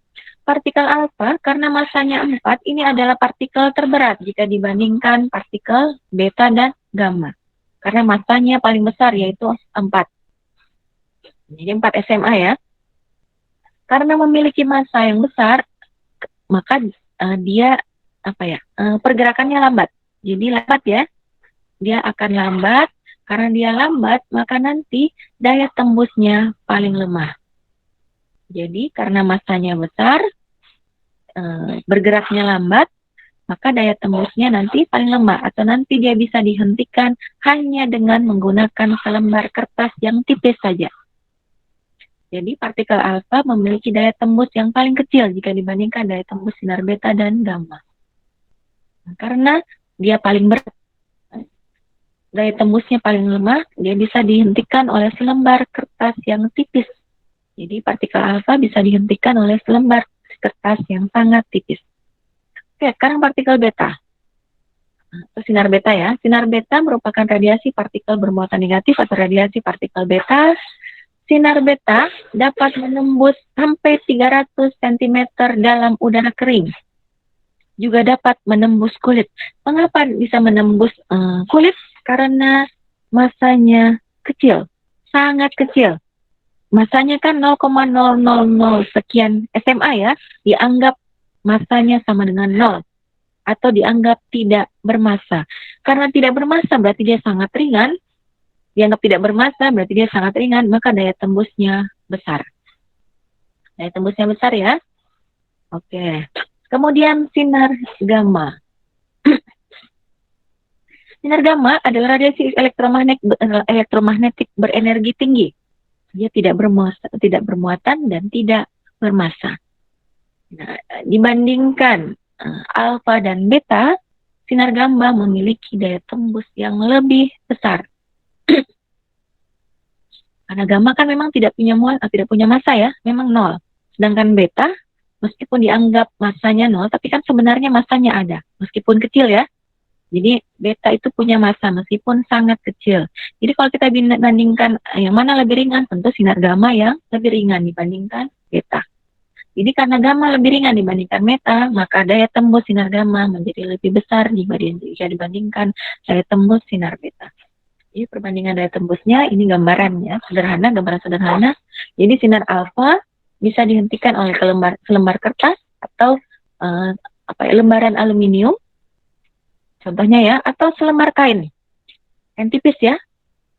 C: Partikel alfa karena masanya 4 ini adalah partikel terberat jika dibandingkan partikel beta dan gamma. Karena masanya paling besar yaitu 4. Jadi 4 SMA ya. Karena memiliki massa yang besar, maka dia pergerakannya lambat. Jadi lambat ya. Dia akan lambat. Karena dia lambat, maka nanti daya tembusnya paling lemah. Jadi karena massanya besar, bergeraknya lambat, maka daya tembusnya nanti paling lemah, atau nanti dia bisa dihentikan hanya dengan menggunakan selembar kertas yang tipis saja. Jadi partikel alfa memiliki daya tembus yang paling kecil jika dibandingkan daya tembus sinar beta dan gamma. Nah, karena dia paling berat, daya tembusnya paling lemah, dia bisa dihentikan oleh selembar kertas yang tipis Jadi partikel alfa bisa dihentikan oleh selembar kertas yang sangat tipis. Oke, sekarang partikel beta. Atau sinar beta ya. Sinar beta merupakan radiasi partikel bermuatan negatif atau radiasi partikel beta. Sinar beta dapat menembus sampai 300 cm dalam udara kering. Juga dapat menembus kulit. Mengapa bisa menembus kulit? Karena masanya kecil, sangat kecil. Masanya kan 0,000 sekian SMA ya, dianggap masanya sama dengan 0 atau dianggap tidak bermassa. Karena tidak bermassa berarti dia sangat ringan, dianggap tidak bermassa berarti dia sangat ringan, maka daya tembusnya besar. Daya tembusnya besar ya. Oke. Kemudian sinar gamma. Sinar gamma adalah radiasi elektromagnetik berenergi tinggi. Dia tidak bermuatan dan tidak bermassa. Nah, dibandingkan alfa dan beta, sinar gamma memiliki daya tembus yang lebih besar. Karena gamma kan memang tidak punya massa ya, memang 0. Sedangkan beta, meskipun dianggap massanya 0, tapi kan sebenarnya massanya ada, meskipun kecil ya. Jadi beta itu punya massa meskipun sangat kecil. Jadi kalau kita bandingkan yang mana lebih ringan, tentu sinar gamma yang lebih ringan dibandingkan beta. Jadi karena gamma lebih ringan dibandingkan beta, maka daya tembus sinar gamma menjadi lebih besar jika dibandingkan daya tembus sinar beta. Jadi perbandingan daya tembusnya ini gambaran sederhana. Jadi sinar alfa bisa dihentikan oleh selembar kertas atau lembaran aluminium. Contohnya ya, atau selembar kain yang tipis ya.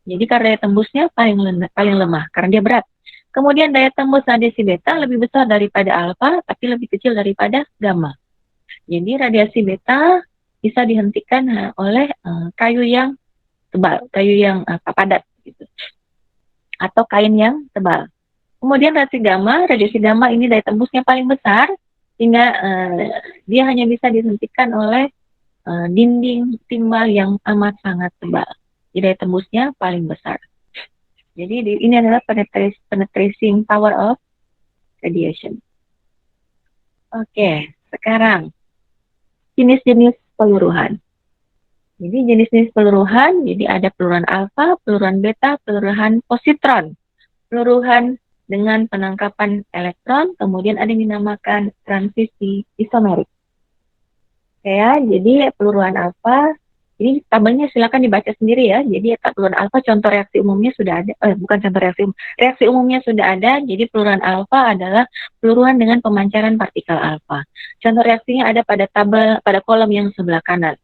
C: Jadi karena daya tembusnya paling lemah karena dia berat. Kemudian daya tembus radiasi beta lebih besar daripada alfa, tapi lebih kecil daripada gamma. Jadi radiasi beta bisa dihentikan oleh kayu yang tebal, kayu yang padat, gitu, atau kain yang tebal. Kemudian radiasi gamma ini daya tembusnya paling besar, sehingga dia hanya bisa dihentikan oleh dinding timbal yang amat sangat tebal. Jadi daya tembusnya paling besar. Jadi ini adalah penetrating power of radiation. Oke, sekarang jenis-jenis peluruhan. Jadi jenis-jenis peluruhan, jadi ada peluruhan alfa, peluruhan beta, peluruhan positron. Peluruhan dengan penangkapan elektron, kemudian ada yang dinamakan transisi isomerik. Ya, jadi peluruhan alfa, ini tabelnya silakan dibaca sendiri ya. Jadi peluruhan alfa contoh reaksi umumnya sudah ada, reaksi umumnya sudah ada. Jadi peluruhan alfa adalah peluruhan dengan pemancaran partikel alfa. Contoh reaksinya ada pada kolom yang sebelah kanan.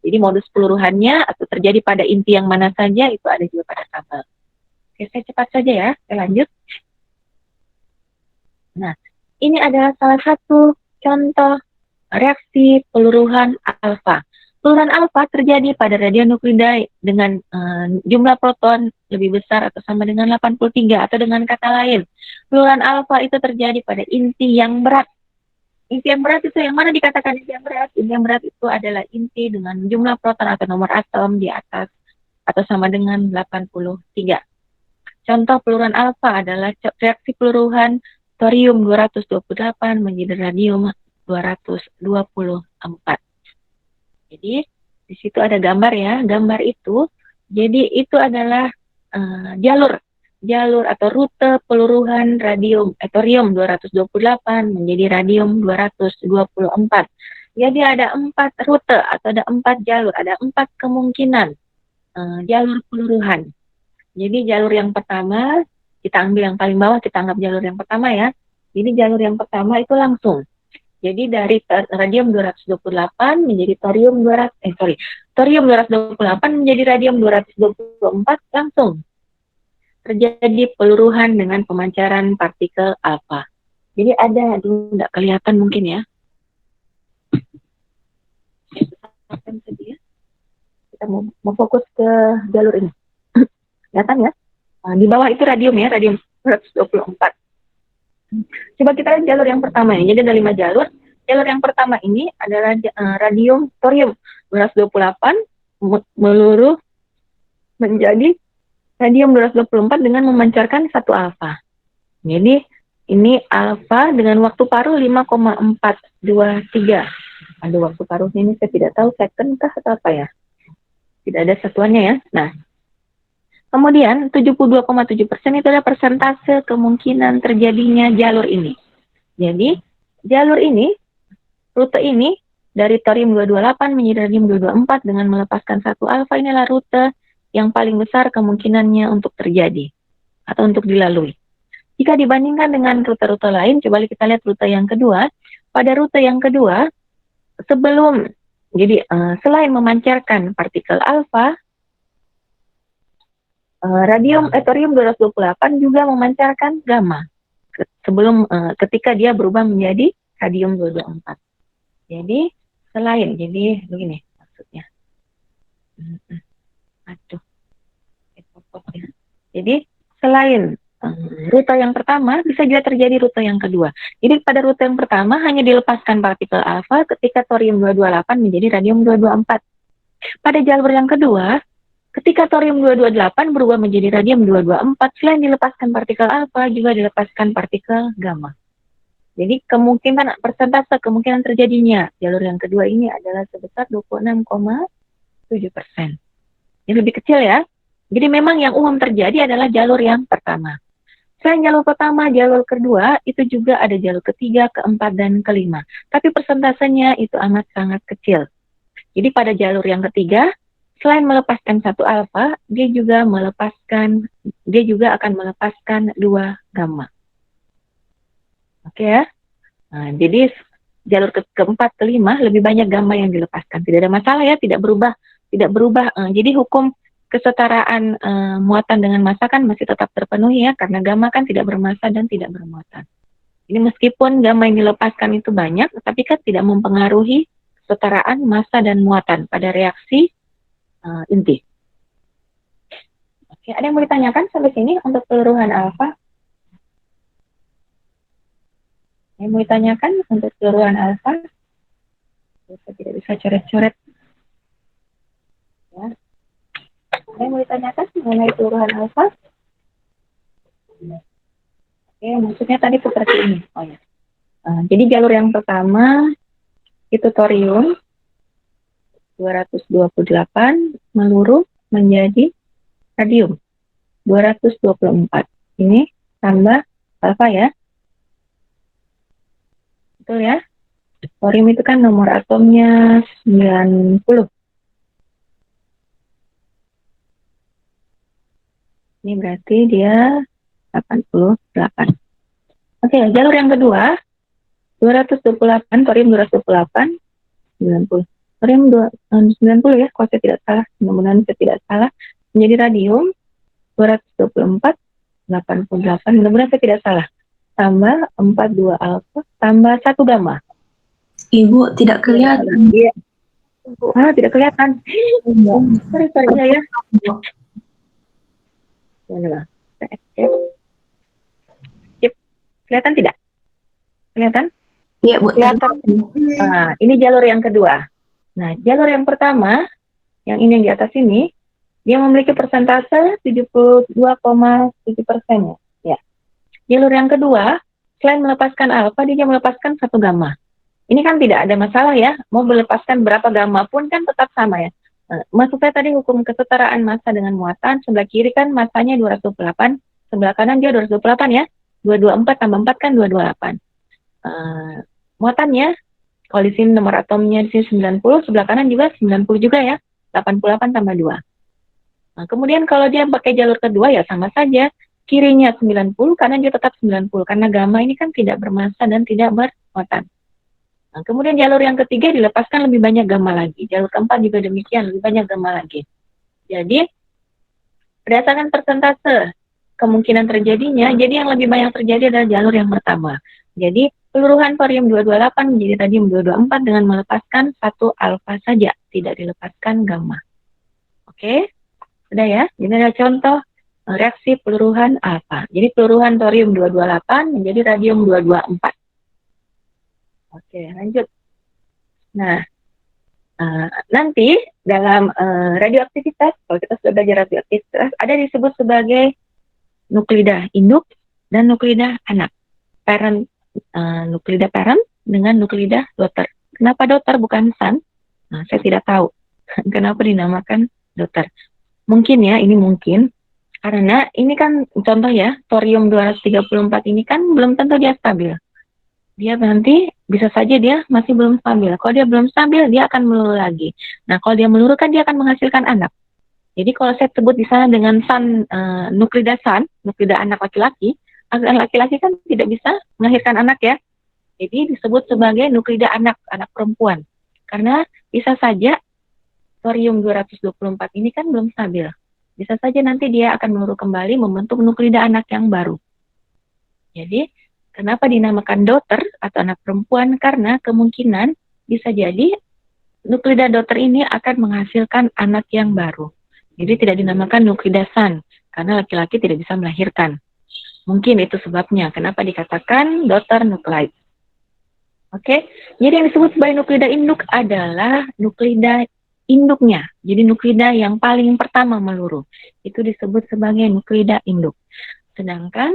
C: Jadi modus peluruhannya atau terjadi pada inti yang mana saja itu ada juga pada tabel. Oke, saya cepat saja ya, saya lanjut. Nah, ini adalah salah satu contoh reaksi peluruhan alfa. Peluruhan alfa terjadi pada radionuklida dengan jumlah proton lebih besar atau sama dengan 83, atau dengan kata lain, peluruhan alfa itu terjadi pada inti yang berat. Inti yang berat itu yang mana dikatakan inti yang berat? Inti yang berat itu adalah inti dengan jumlah proton atau nomor atom di atas atau sama dengan 83. Contoh peluruhan alfa adalah reaksi peluruhan thorium-228 menjadi radium 224. Jadi di situ ada gambar ya. Gambar itu, jadi itu adalah jalur atau rute peluruhan thorium 228 menjadi radium 224. Jadi ada 4 rute atau ada 4 jalur, ada 4 kemungkinan jalur peluruhan. Jadi jalur yang pertama, kita ambil yang paling bawah, kita anggap jalur yang pertama ya. Jadi jalur yang pertama itu langsung. Jadi dari radium 228 menjadi thorium 228 menjadi radium 224 langsung terjadi peluruhan dengan pemancaran partikel alfa. Jadi ada, tidak kelihatan mungkin ya. Kita mau fokus ke jalur ini. Kelihatan ya? Nah, di bawah itu radium ya, radium 224. Coba kita lihat jalur yang pertama ya. Jadi ada 5 jalur. Jalur yang pertama ini adalah radium thorium 228 meluruh menjadi radium 224 dengan memancarkan 1 alfa. Jadi ini alfa dengan waktu paruh 5,423. Aduh, waktu paruhnya ini saya tidak tahu second kah atau apa ya. Tidak ada satuannya ya. Nah, kemudian 72,7% itu adalah persentase kemungkinan terjadinya jalur ini. Jadi, jalur ini, rute ini, dari thorium 228 menjadi radium 224 dengan melepaskan satu alfa, inilah rute yang paling besar kemungkinannya untuk terjadi atau untuk dilalui. Jika dibandingkan dengan rute-rute lain, coba kita lihat rute yang kedua. Pada rute yang kedua, selain memancarkan partikel alfa, thorium 228 juga memancarkan gamma ketika dia berubah menjadi radium 224. Jadi begini maksudnya. Jadi selain rute yang pertama, bisa juga terjadi rute yang kedua. Jadi pada rute yang pertama hanya dilepaskan partikel alfa ketika thorium 228 menjadi radium 224. Pada jalur yang kedua, ketika thorium 228 berubah menjadi radium 224, selain dilepaskan partikel alfa, juga dilepaskan partikel gamma. Jadi persentase kemungkinan terjadinya jalur yang kedua ini adalah sebesar 26,7%. Ini lebih kecil ya. Jadi memang yang umum terjadi adalah jalur yang pertama. Selain jalur pertama, jalur kedua itu juga ada jalur ketiga, keempat, dan kelima. Tapi persentasenya itu amat sangat kecil. Jadi pada jalur yang ketiga, selain melepaskan satu alfa, dia juga akan melepaskan 2 gamma. Oke ya. Nah, jadi jalur keempat, kelima lebih banyak gamma yang dilepaskan. Tidak ada masalah ya, tidak berubah. Jadi hukum kesetaraan muatan dengan massa kan masih tetap terpenuhi ya, karena gamma kan tidak bermassa dan tidak bermuatan. Ini meskipun gamma yang dilepaskan itu banyak, tapi kan tidak mempengaruhi kesetaraan massa dan muatan pada reaksi inti. Oke, ada yang mau ditanyakan sampai sini untuk peluruhan alfa? Yang mau ditanyakan untuk peluruhan alfa? Saya tidak bisa coret-coret. Ya. Ada yang mau ditanyakan mengenai peluruhan alfa? Oke, maksudnya tadi seperti ini. Oh ya. Jadi jalur yang pertama itu thorium 228 meluruh menjadi radium 224. Ini tambah alfa ya. Betul ya? Thorium itu kan nomor atomnya 90. Ini berarti dia 88. Oke, jalur yang kedua 228, thorium 228, 90. Thorium 90 ya, kalau saya tidak salah. Mudah-mudahan saya tidak salah. Menjadi radium 224, 88. Mudah-mudahan saya tidak salah. Tambah 42 alfa, tambah 1 gamma.
A: Ibu tidak kelihatan.
C: Iya. Tidak kelihatan. Sorry ya. Mana? Kelihatan tidak? Kelihatan?
A: Iya, Bu.
C: Kelihatan. Ini jalur yang kedua. Nah, jalur yang pertama, yang ini yang di atas ini, dia memiliki persentase 72,7% ya. Jalur yang kedua, selain melepaskan alfa, dia melepaskan 1 gamma. Ini kan tidak ada masalah ya, mau melepaskan berapa gamma pun kan tetap sama ya. Maksud saya tadi hukum kesetaraan massa dengan muatan, sebelah kiri kan massanya 228, sebelah kanan dia 228 ya, 224 tambah 4 kan 228. Muatannya, kalau di sini nomor atomnya di sini 90, sebelah kanan juga 90 juga ya, 88 tambah 2. Nah, kemudian kalau dia pakai jalur kedua ya sama saja, kirinya 90, kanan dia tetap 90, karena gamma ini kan tidak bermassa dan tidak bermuatan. Nah, kemudian jalur yang ketiga dilepaskan lebih banyak gamma lagi. Jalur keempat juga demikian, lebih banyak gamma lagi. Jadi, berdasarkan persentase kemungkinan terjadinya, jadi yang lebih banyak terjadi adalah jalur yang pertama. Jadi, peluruhan thorium 228 menjadi radium 224 dengan melepaskan 1 alfa saja, tidak dilepaskan gamma. Oke, sudah ya? Ini adalah contoh reaksi peluruhan alfa. Jadi, peluruhan thorium 228 menjadi radium 224. Oke, lanjut. Nah, nanti dalam radioaktivitas, kalau kita sudah belajar radioaktivitas, ada disebut sebagai nuklida induk dan nuklida anak. Nuklida parent dengan nuklida daughter. Kenapa daughter bukan son? Nah, saya tidak tahu. Kenapa dinamakan daughter? Mungkin ya, ini mungkin karena ini kan contoh ya, thorium 234 ini kan belum tentu dia stabil. Dia nanti bisa saja dia masih belum stabil. Kalau dia belum stabil, dia akan meluru lagi. Nah, kalau dia meluru kan dia akan menghasilkan anak. Jadi kalau saya sebut di sana dengan nuklida anak laki-laki, anak laki-laki kan tidak bisa melahirkan anak ya. Jadi disebut sebagai nuklida anak perempuan. Karena bisa saja thorium 224 ini kan belum stabil. Bisa saja nanti dia akan meluru kembali membentuk nuklida anak yang baru. Jadi, kenapa dinamakan daughter atau anak perempuan? Karena kemungkinan bisa jadi nuklida daughter ini akan menghasilkan anak yang baru. Jadi tidak dinamakan nuklida son, karena laki-laki tidak bisa melahirkan. Mungkin itu sebabnya kenapa dikatakan daughter nuclide. Oke, jadi yang disebut sebagai nuklida induk adalah nuklida induknya. Jadi nuklida yang paling pertama meluru. Itu disebut sebagai nuklida induk. Sedangkan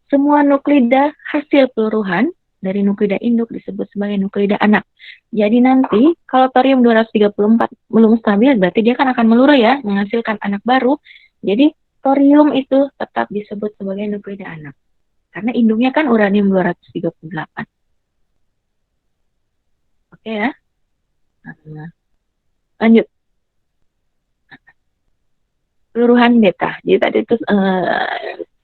C: semua nuklida hasil peluruhan dari nuklida induk disebut sebagai nuklida anak. Jadi nanti kalau thorium 234 belum stabil berarti dia kan akan meluru ya, menghasilkan anak baru. Jadi thorium itu tetap disebut sebagai nuklida anak. Karena induknya kan uranium 238. Oke ya. Nah, lanjut. Peluruhan beta. Jadi tadi itu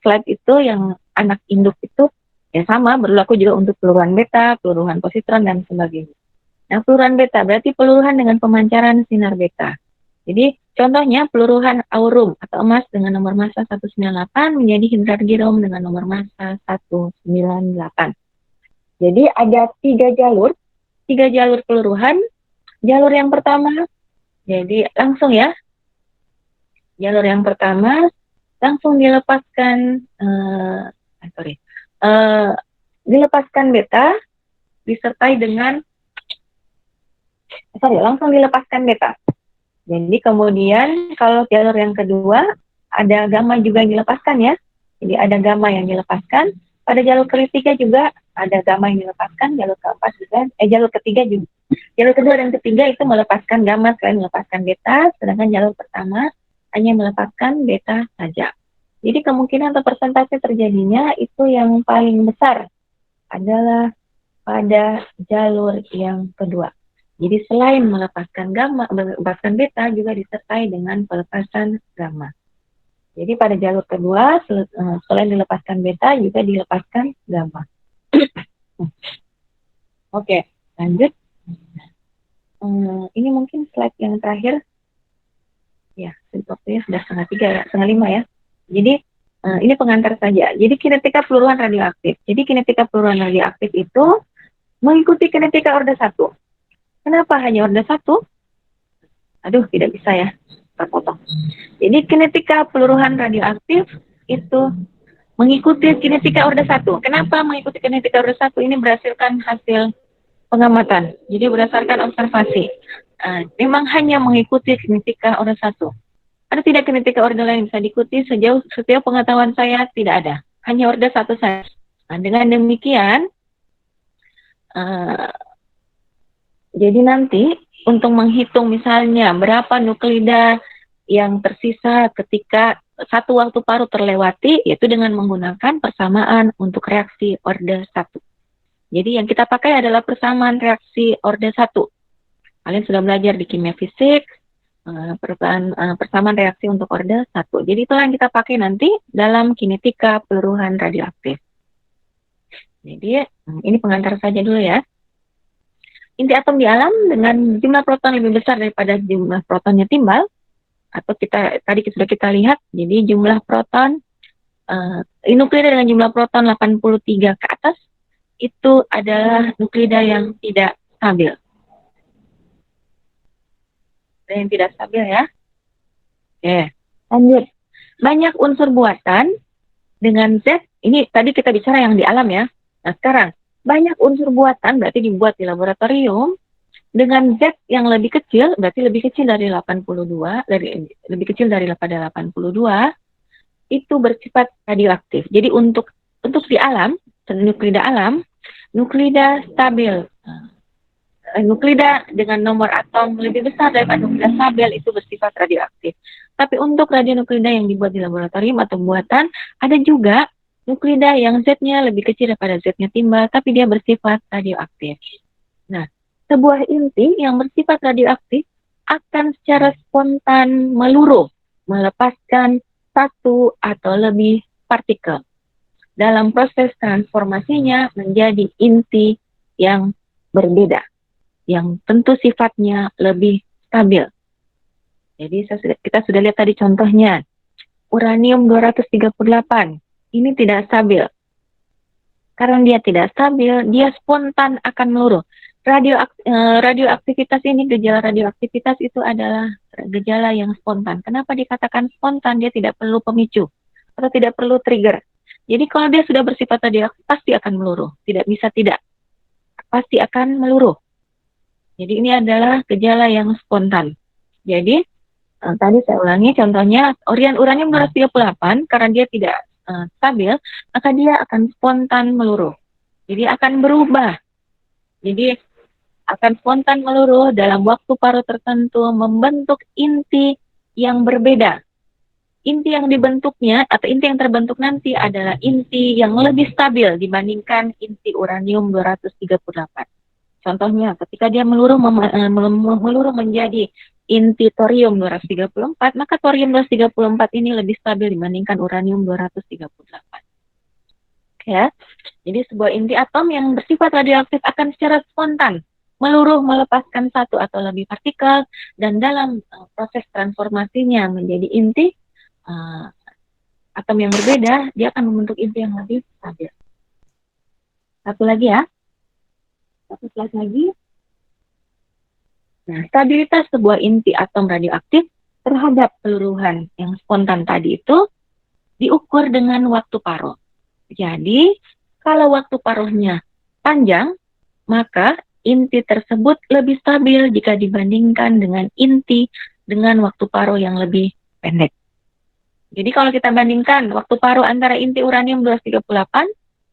C: slide itu yang anak induk itu ya sama berlaku juga untuk peluruhan beta, peluruhan positron dan sebagainya. Nah, peluruhan beta berarti peluruhan dengan pemancaran sinar beta. Jadi contohnya peluruhan aurum atau emas dengan nomor massa 198 menjadi hidrargium dengan nomor massa 198. Jadi ada tiga jalur peluruhan. Jalur yang pertama, jadi langsung ya. Jalur yang pertama langsung dilepaskan, dilepaskan beta disertai dengan, langsung dilepaskan beta. Jadi kemudian kalau jalur yang kedua ada gamma juga yang dilepaskan ya. Jadi ada gamma yang dilepaskan. Pada jalur ketiga juga ada gamma yang dilepaskan. Jalur keempat juga, jalur ketiga juga. Jalur kedua dan ketiga itu melepaskan gamma selain melepaskan beta, sedangkan jalur pertama hanya melepaskan beta saja. Jadi kemungkinan atau persentase terjadinya itu yang paling besar adalah pada jalur yang kedua. Jadi selain melepaskan gamma, melepaskan beta juga disertai dengan pelepasan gamma. Jadi pada jalur kedua selain dilepaskan beta juga dilepaskan gamma. Oke, lanjut. Ini mungkin slide yang terakhir. Ya, waktunya sudah 2:30 ya, 2:30 ya. Jadi ini pengantar saja. Jadi kinetika peluruhan radioaktif. Jadi kinetika peluruhan radioaktif itu mengikuti kinetika orde 1. Kenapa hanya orde 1? Aduh, tidak bisa ya, terpotong. Jadi kinetika peluruhan radioaktif itu mengikuti kinetika orde 1. Kenapa mengikuti kinetika orde 1? Ini berdasarkan hasil pengamatan. Jadi berdasarkan observasi. Memang hanya mengikuti kinetika orde 1. Ada tidak kinetika orde lain yang bisa diikuti? Sejauh pengetahuan saya tidak ada. Hanya orde 1 saja. Nah, dengan demikian, jadi nanti untuk menghitung misalnya berapa nuklida yang tersisa ketika satu waktu paruh terlewati, yaitu dengan menggunakan persamaan untuk reaksi orde 1. Jadi yang kita pakai adalah persamaan reaksi orde 1. Kalian sudah belajar di kimia fisik, persamaan reaksi untuk orde 1. Jadi itulah yang kita pakai nanti dalam kinetika peluruhan radioaktif. Jadi ini pengantar saja dulu ya. Inti atom di alam dengan jumlah proton lebih besar daripada jumlah protonnya timbal, atau tadi sudah kita lihat, jadi jumlah proton, nuklida dengan jumlah proton 83 ke atas, itu adalah nuklida yang tidak stabil. Yang tidak stabil ya. Oke, lanjut. Banyak unsur buatan dengan Z, ini tadi kita bicara yang di alam ya. Nah sekarang, banyak unsur buatan berarti dibuat di laboratorium dengan Z yang lebih kecil, berarti lebih kecil dari 82, lebih kecil daripada 82, itu bersifat radioaktif. Jadi untuk untuk di alam, nuklida alam, nuklida stabil. Nuklida dengan nomor atom lebih besar daripada nuklida stabil itu bersifat radioaktif. Tapi untuk radionuklida yang dibuat di laboratorium atau buatan, ada juga nuklida yang Z-nya lebih kecil daripada Z-nya timbal, tapi dia bersifat radioaktif. Nah, sebuah inti yang bersifat radioaktif akan secara spontan meluruh, melepaskan satu atau lebih partikel. Dalam proses transformasinya menjadi inti yang berbeda, yang tentu sifatnya lebih stabil. Jadi kita sudah lihat tadi contohnya, uranium 238, ini tidak stabil. Karena dia tidak stabil, dia spontan akan meluruh. Radioaktivitas ini, gejala radioaktivitas itu adalah gejala yang spontan. Kenapa dikatakan spontan? Dia tidak perlu pemicu atau tidak perlu trigger. Jadi kalau dia sudah bersifat radioaktif, pasti akan meluruh. Tidak bisa tidak. Pasti akan meluruh. Jadi ini adalah gejala yang spontan. Jadi tadi saya ulangi contohnya uranium 238 karena dia tidak stabil, maka dia akan spontan meluruh. Jadi akan berubah. Jadi akan spontan meluruh dalam waktu paruh tertentu membentuk inti yang berbeda. Inti yang dibentuknya atau inti yang terbentuk nanti adalah inti yang lebih stabil dibandingkan inti uranium 238. Contohnya, ketika dia meluruh menjadi inti thorium 234, maka thorium 234 ini lebih stabil dibandingkan uranium 238. Ya, jadi sebuah inti atom yang bersifat radioaktif akan secara spontan meluruh melepaskan satu atau lebih partikel, dan dalam proses transformasinya menjadi inti atom yang berbeda, dia akan membentuk inti yang lebih stabil. Satu lagi ya. Satu slide lagi. Nah, stabilitas sebuah inti atom radioaktif terhadap peluruhan yang spontan tadi itu diukur dengan waktu paruh. Jadi, kalau waktu paruhnya panjang, maka inti tersebut lebih stabil jika dibandingkan dengan inti dengan waktu paruh yang lebih pendek. Jadi, kalau kita bandingkan waktu paruh antara inti uranium 238,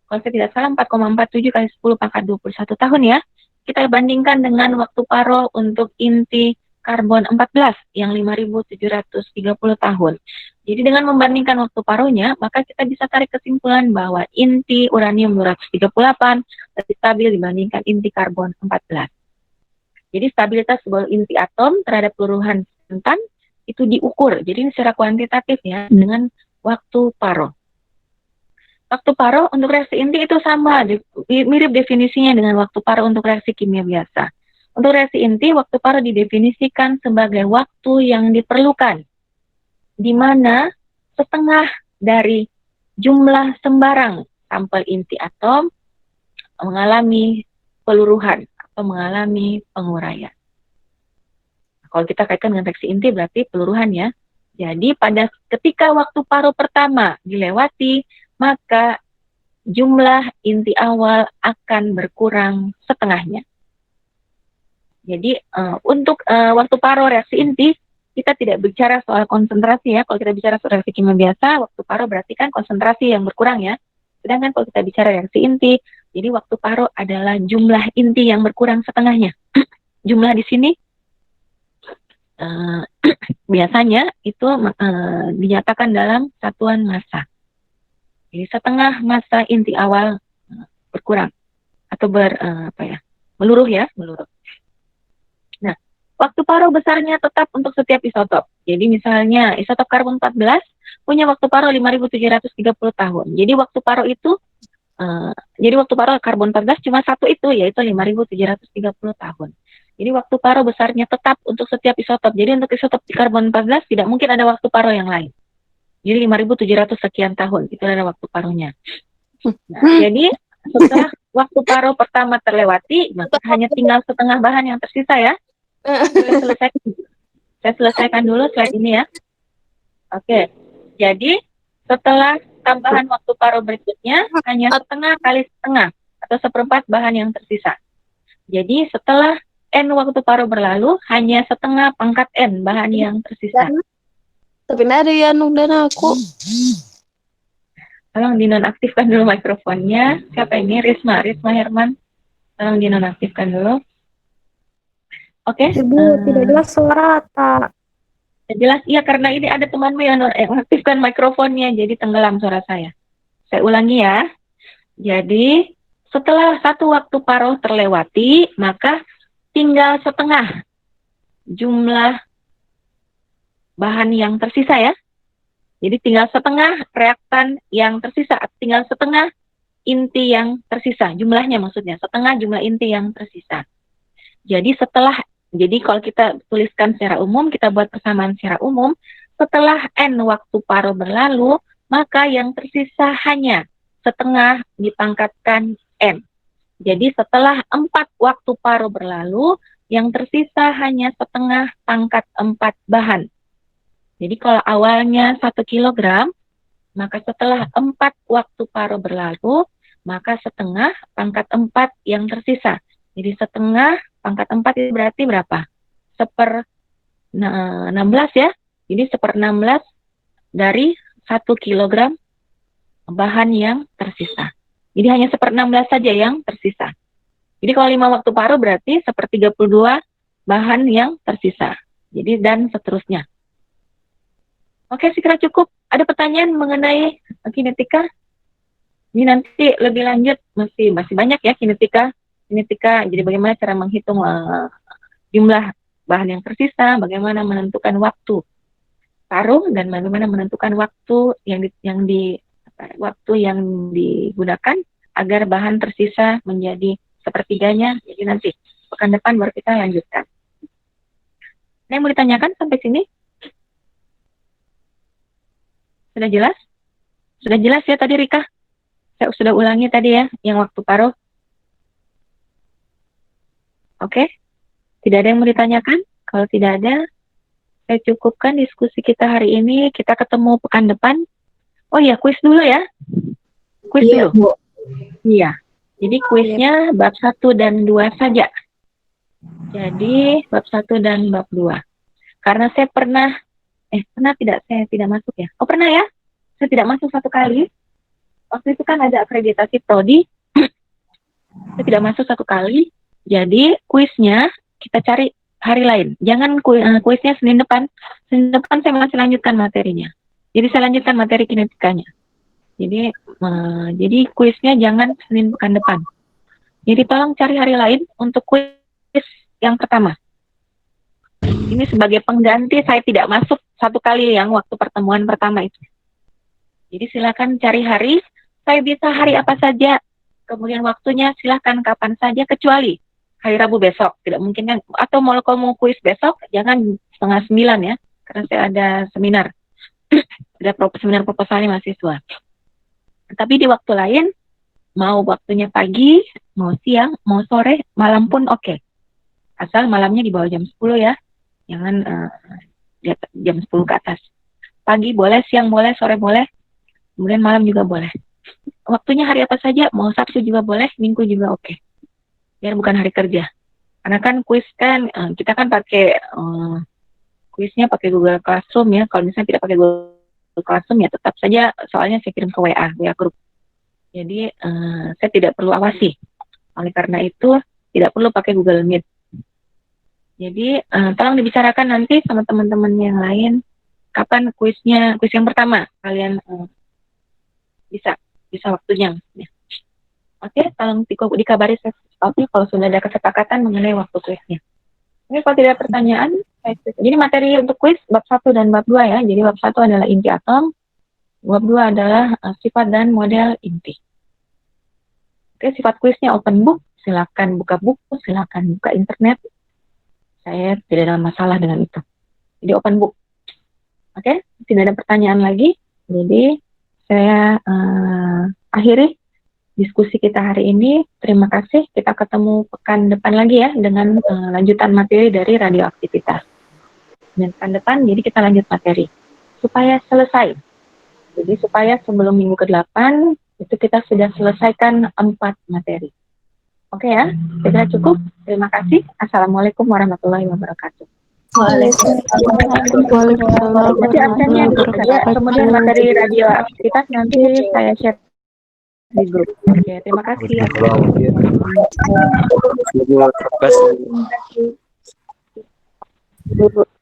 C: kalau saya tidak salah 4,47 kali 10 pangkat 21 tahun ya. Kita bandingkan dengan waktu paruh untuk inti karbon 14 yang 5.730 tahun. Jadi dengan membandingkan waktu paruhnya, maka kita bisa tarik kesimpulan bahwa inti uranium 238 lebih stabil dibandingkan inti karbon 14. Jadi stabilitas sebuah inti atom terhadap peluruhan spontan itu diukur. Jadi ini secara kuantitatif ya dengan waktu paruh. Waktu paruh untuk reaksi inti itu sama, mirip definisinya dengan waktu paruh untuk reaksi kimia biasa. Untuk reaksi inti, waktu paruh didefinisikan sebagai waktu yang diperlukan, di mana setengah dari jumlah sembarang sampel inti atom mengalami peluruhan atau mengalami penguraian. Kalau kita kaitkan dengan reaksi inti berarti peluruhan ya. Jadi ketika waktu paruh pertama dilewati, maka jumlah inti awal akan berkurang setengahnya. Jadi untuk waktu paruh reaksi inti, kita tidak bicara soal konsentrasi ya. Kalau kita bicara soal reaksi kimia biasa, waktu paruh berarti kan konsentrasi yang berkurang ya. Sedangkan kalau kita bicara reaksi inti, jadi waktu paruh adalah jumlah inti yang berkurang setengahnya. Jumlah di sini biasanya itu dinyatakan dalam satuan massa. Jadi setengah massa inti awal berkurang atau meluruh ya, meluruh. Nah, waktu paruh besarnya tetap untuk setiap isotop. Jadi misalnya isotop karbon 14 punya waktu paruh 5.730 tahun. Jadi waktu paruh itu waktu paruh karbon 14 cuma satu itu, yaitu 5.730 tahun. Jadi waktu paruh besarnya tetap untuk setiap isotop. Jadi untuk isotop di karbon 14 tidak mungkin ada waktu paruh yang lain. Jadi 5.700 sekian tahun, itu adalah waktu paruhnya. Nah, jadi setelah waktu paruh pertama terlewati, maka hanya tinggal setengah bahan yang tersisa ya. Saya selesaikan dulu slide ini ya. Oke, jadi setelah tambahan waktu paruh berikutnya, hanya setengah kali setengah, atau seperempat bahan yang tersisa. Jadi setelah N waktu paruh berlalu, hanya setengah pangkat N bahan yang tersisa.
D: Tapi ada ya nung dan aku.
C: Tolong dinonaktifkan dulu mikrofonnya. Siapa ini? Risma Herman. Tolong dinonaktifkan dulu. Oke.
B: Ibu, tidak jelas suara, tak.
C: Jelas, iya, karena ini ada temanmu yang aktifkan mikrofonnya, jadi tenggelam suara saya. Saya ulangi ya. Jadi, setelah satu waktu paruh terlewati, maka tinggal setengah jumlah bahan yang tersisa ya. Jadi tinggal setengah reaktan yang tersisa, tinggal setengah inti yang tersisa, jumlahnya maksudnya, setengah jumlah inti yang tersisa. Jadi kalau kita tuliskan secara umum, kita buat persamaan secara umum, setelah N waktu paruh berlalu, maka yang tersisa hanya setengah dipangkatkan N. Jadi setelah 4 waktu paruh berlalu, yang tersisa hanya setengah pangkat 4 bahan. Jadi kalau awalnya 1 kilogram, maka setelah 4 waktu paruh berlalu, maka setengah pangkat 4 yang tersisa. Jadi setengah pangkat 4 itu berarti berapa? 1/16 ya. Jadi 1/16 dari 1 kilogram bahan yang tersisa. Jadi hanya 1/16 saja yang tersisa. Jadi kalau 5 waktu paruh berarti 1/32 bahan yang tersisa. Jadi dan seterusnya. Oke, saya kira cukup. Ada pertanyaan mengenai kinetika? Ini nanti lebih lanjut, masih banyak ya kinetika. Jadi bagaimana cara menghitung jumlah bahan yang tersisa, bagaimana menentukan waktu paruh, dan bagaimana menentukan waktu yang digunakan agar bahan tersisa menjadi sepertiganya. Jadi nanti pekan depan baru kita lanjutkan. Ada yang mau ditanyakan sampai sini? Sudah jelas? Sudah jelas ya tadi Rika? Saya sudah ulangi tadi ya, yang waktu paruh. Oke? Tidak ada yang mau ditanyakan? Kalau tidak ada, saya cukupkan diskusi kita hari ini. Kita ketemu pekan depan. Oh iya, kuis dulu ya. Kuis dulu.
A: Bu.
C: Iya. Jadi kuisnya bab 1 dan 2 saja. Jadi bab 1 dan bab 2. Karena saya saya tidak masuk ya. Oh pernah ya? Saya tidak masuk 1 kali. Waktu itu kan ada akreditasi prodi. Saya tidak masuk 1 kali. Jadi kuisnya kita cari hari lain. Jangan kuisnya Senin depan. Senin depan saya masih lanjutkan materinya. Jadi saya lanjutkan materi kinetikanya. Jadi kuisnya jangan Senin pekan depan. Jadi tolong cari hari lain untuk kuis yang pertama. Ini sebagai pengganti saya tidak masuk 1 kali yang waktu pertemuan pertama itu. Jadi silakan cari hari. Saya bisa hari apa saja. Kemudian waktunya silakan kapan saja kecuali hari Rabu besok. Tidak mungkin kan. Atau kalau mau kuis besok jangan 8:30 ya. Karena saya ada seminar. Ada seminar proposalnya mahasiswa. Tapi di waktu lain, mau waktunya pagi, mau siang, mau sore, malam pun oke. Asal malamnya di bawah jam 10 ya. Jangan jam 10 ke atas. Pagi boleh, siang boleh, sore boleh. Kemudian malam juga boleh. Waktunya hari apa saja, mau Sabtu juga boleh, Minggu juga oke. Biar bukan hari kerja. Karena kan kuis kan, kita kan pakai kuisnya pakai Google Classroom ya. Kalau misalnya tidak pakai Google Classroom ya tetap saja soalnya saya kirim ke WA grup. Jadi saya tidak perlu awasi. Oleh karena itu tidak perlu pakai Google Meet. Jadi tolong dibicarakan nanti sama teman-teman yang lain kapan kuis yang pertama kalian bisa waktunya. Oke, tolong dikabari secepatnya kalau sudah ada kesepakatan mengenai waktu kuisnya. Ini kalau tidak ada pertanyaan, jadi materi untuk kuis bab 1 dan bab 2 ya. Jadi bab 1 adalah inti atom, bab 2 adalah sifat dan model inti. Oke, sifat kuisnya open book, silakan buka buku, silakan buka internet. Saya tidak ada masalah dengan itu. Jadi open book. Oke, tidak ada pertanyaan lagi. Jadi saya akhiri diskusi kita hari ini. Terima kasih. Kita ketemu pekan depan lagi ya dengan lanjutan materi dari radioaktivitas. Dan pekan depan jadi kita lanjut materi supaya selesai. Jadi supaya sebelum minggu ke-8 itu kita sudah selesaikan 4 materi. Oke ya, saya kira cukup. Terima kasih. Assalamualaikum warahmatullahi wabarakatuh.
A: Waalaikumsalam
C: Berarti absennya
A: warahmatullahi
C: gitu saja. Kemudian
A: wabarakatuh.
C: materi radioaktivitas nanti saya share di grup. Oke, terima kasih.
D: Waalaikumsalam.
C: Terima kasih.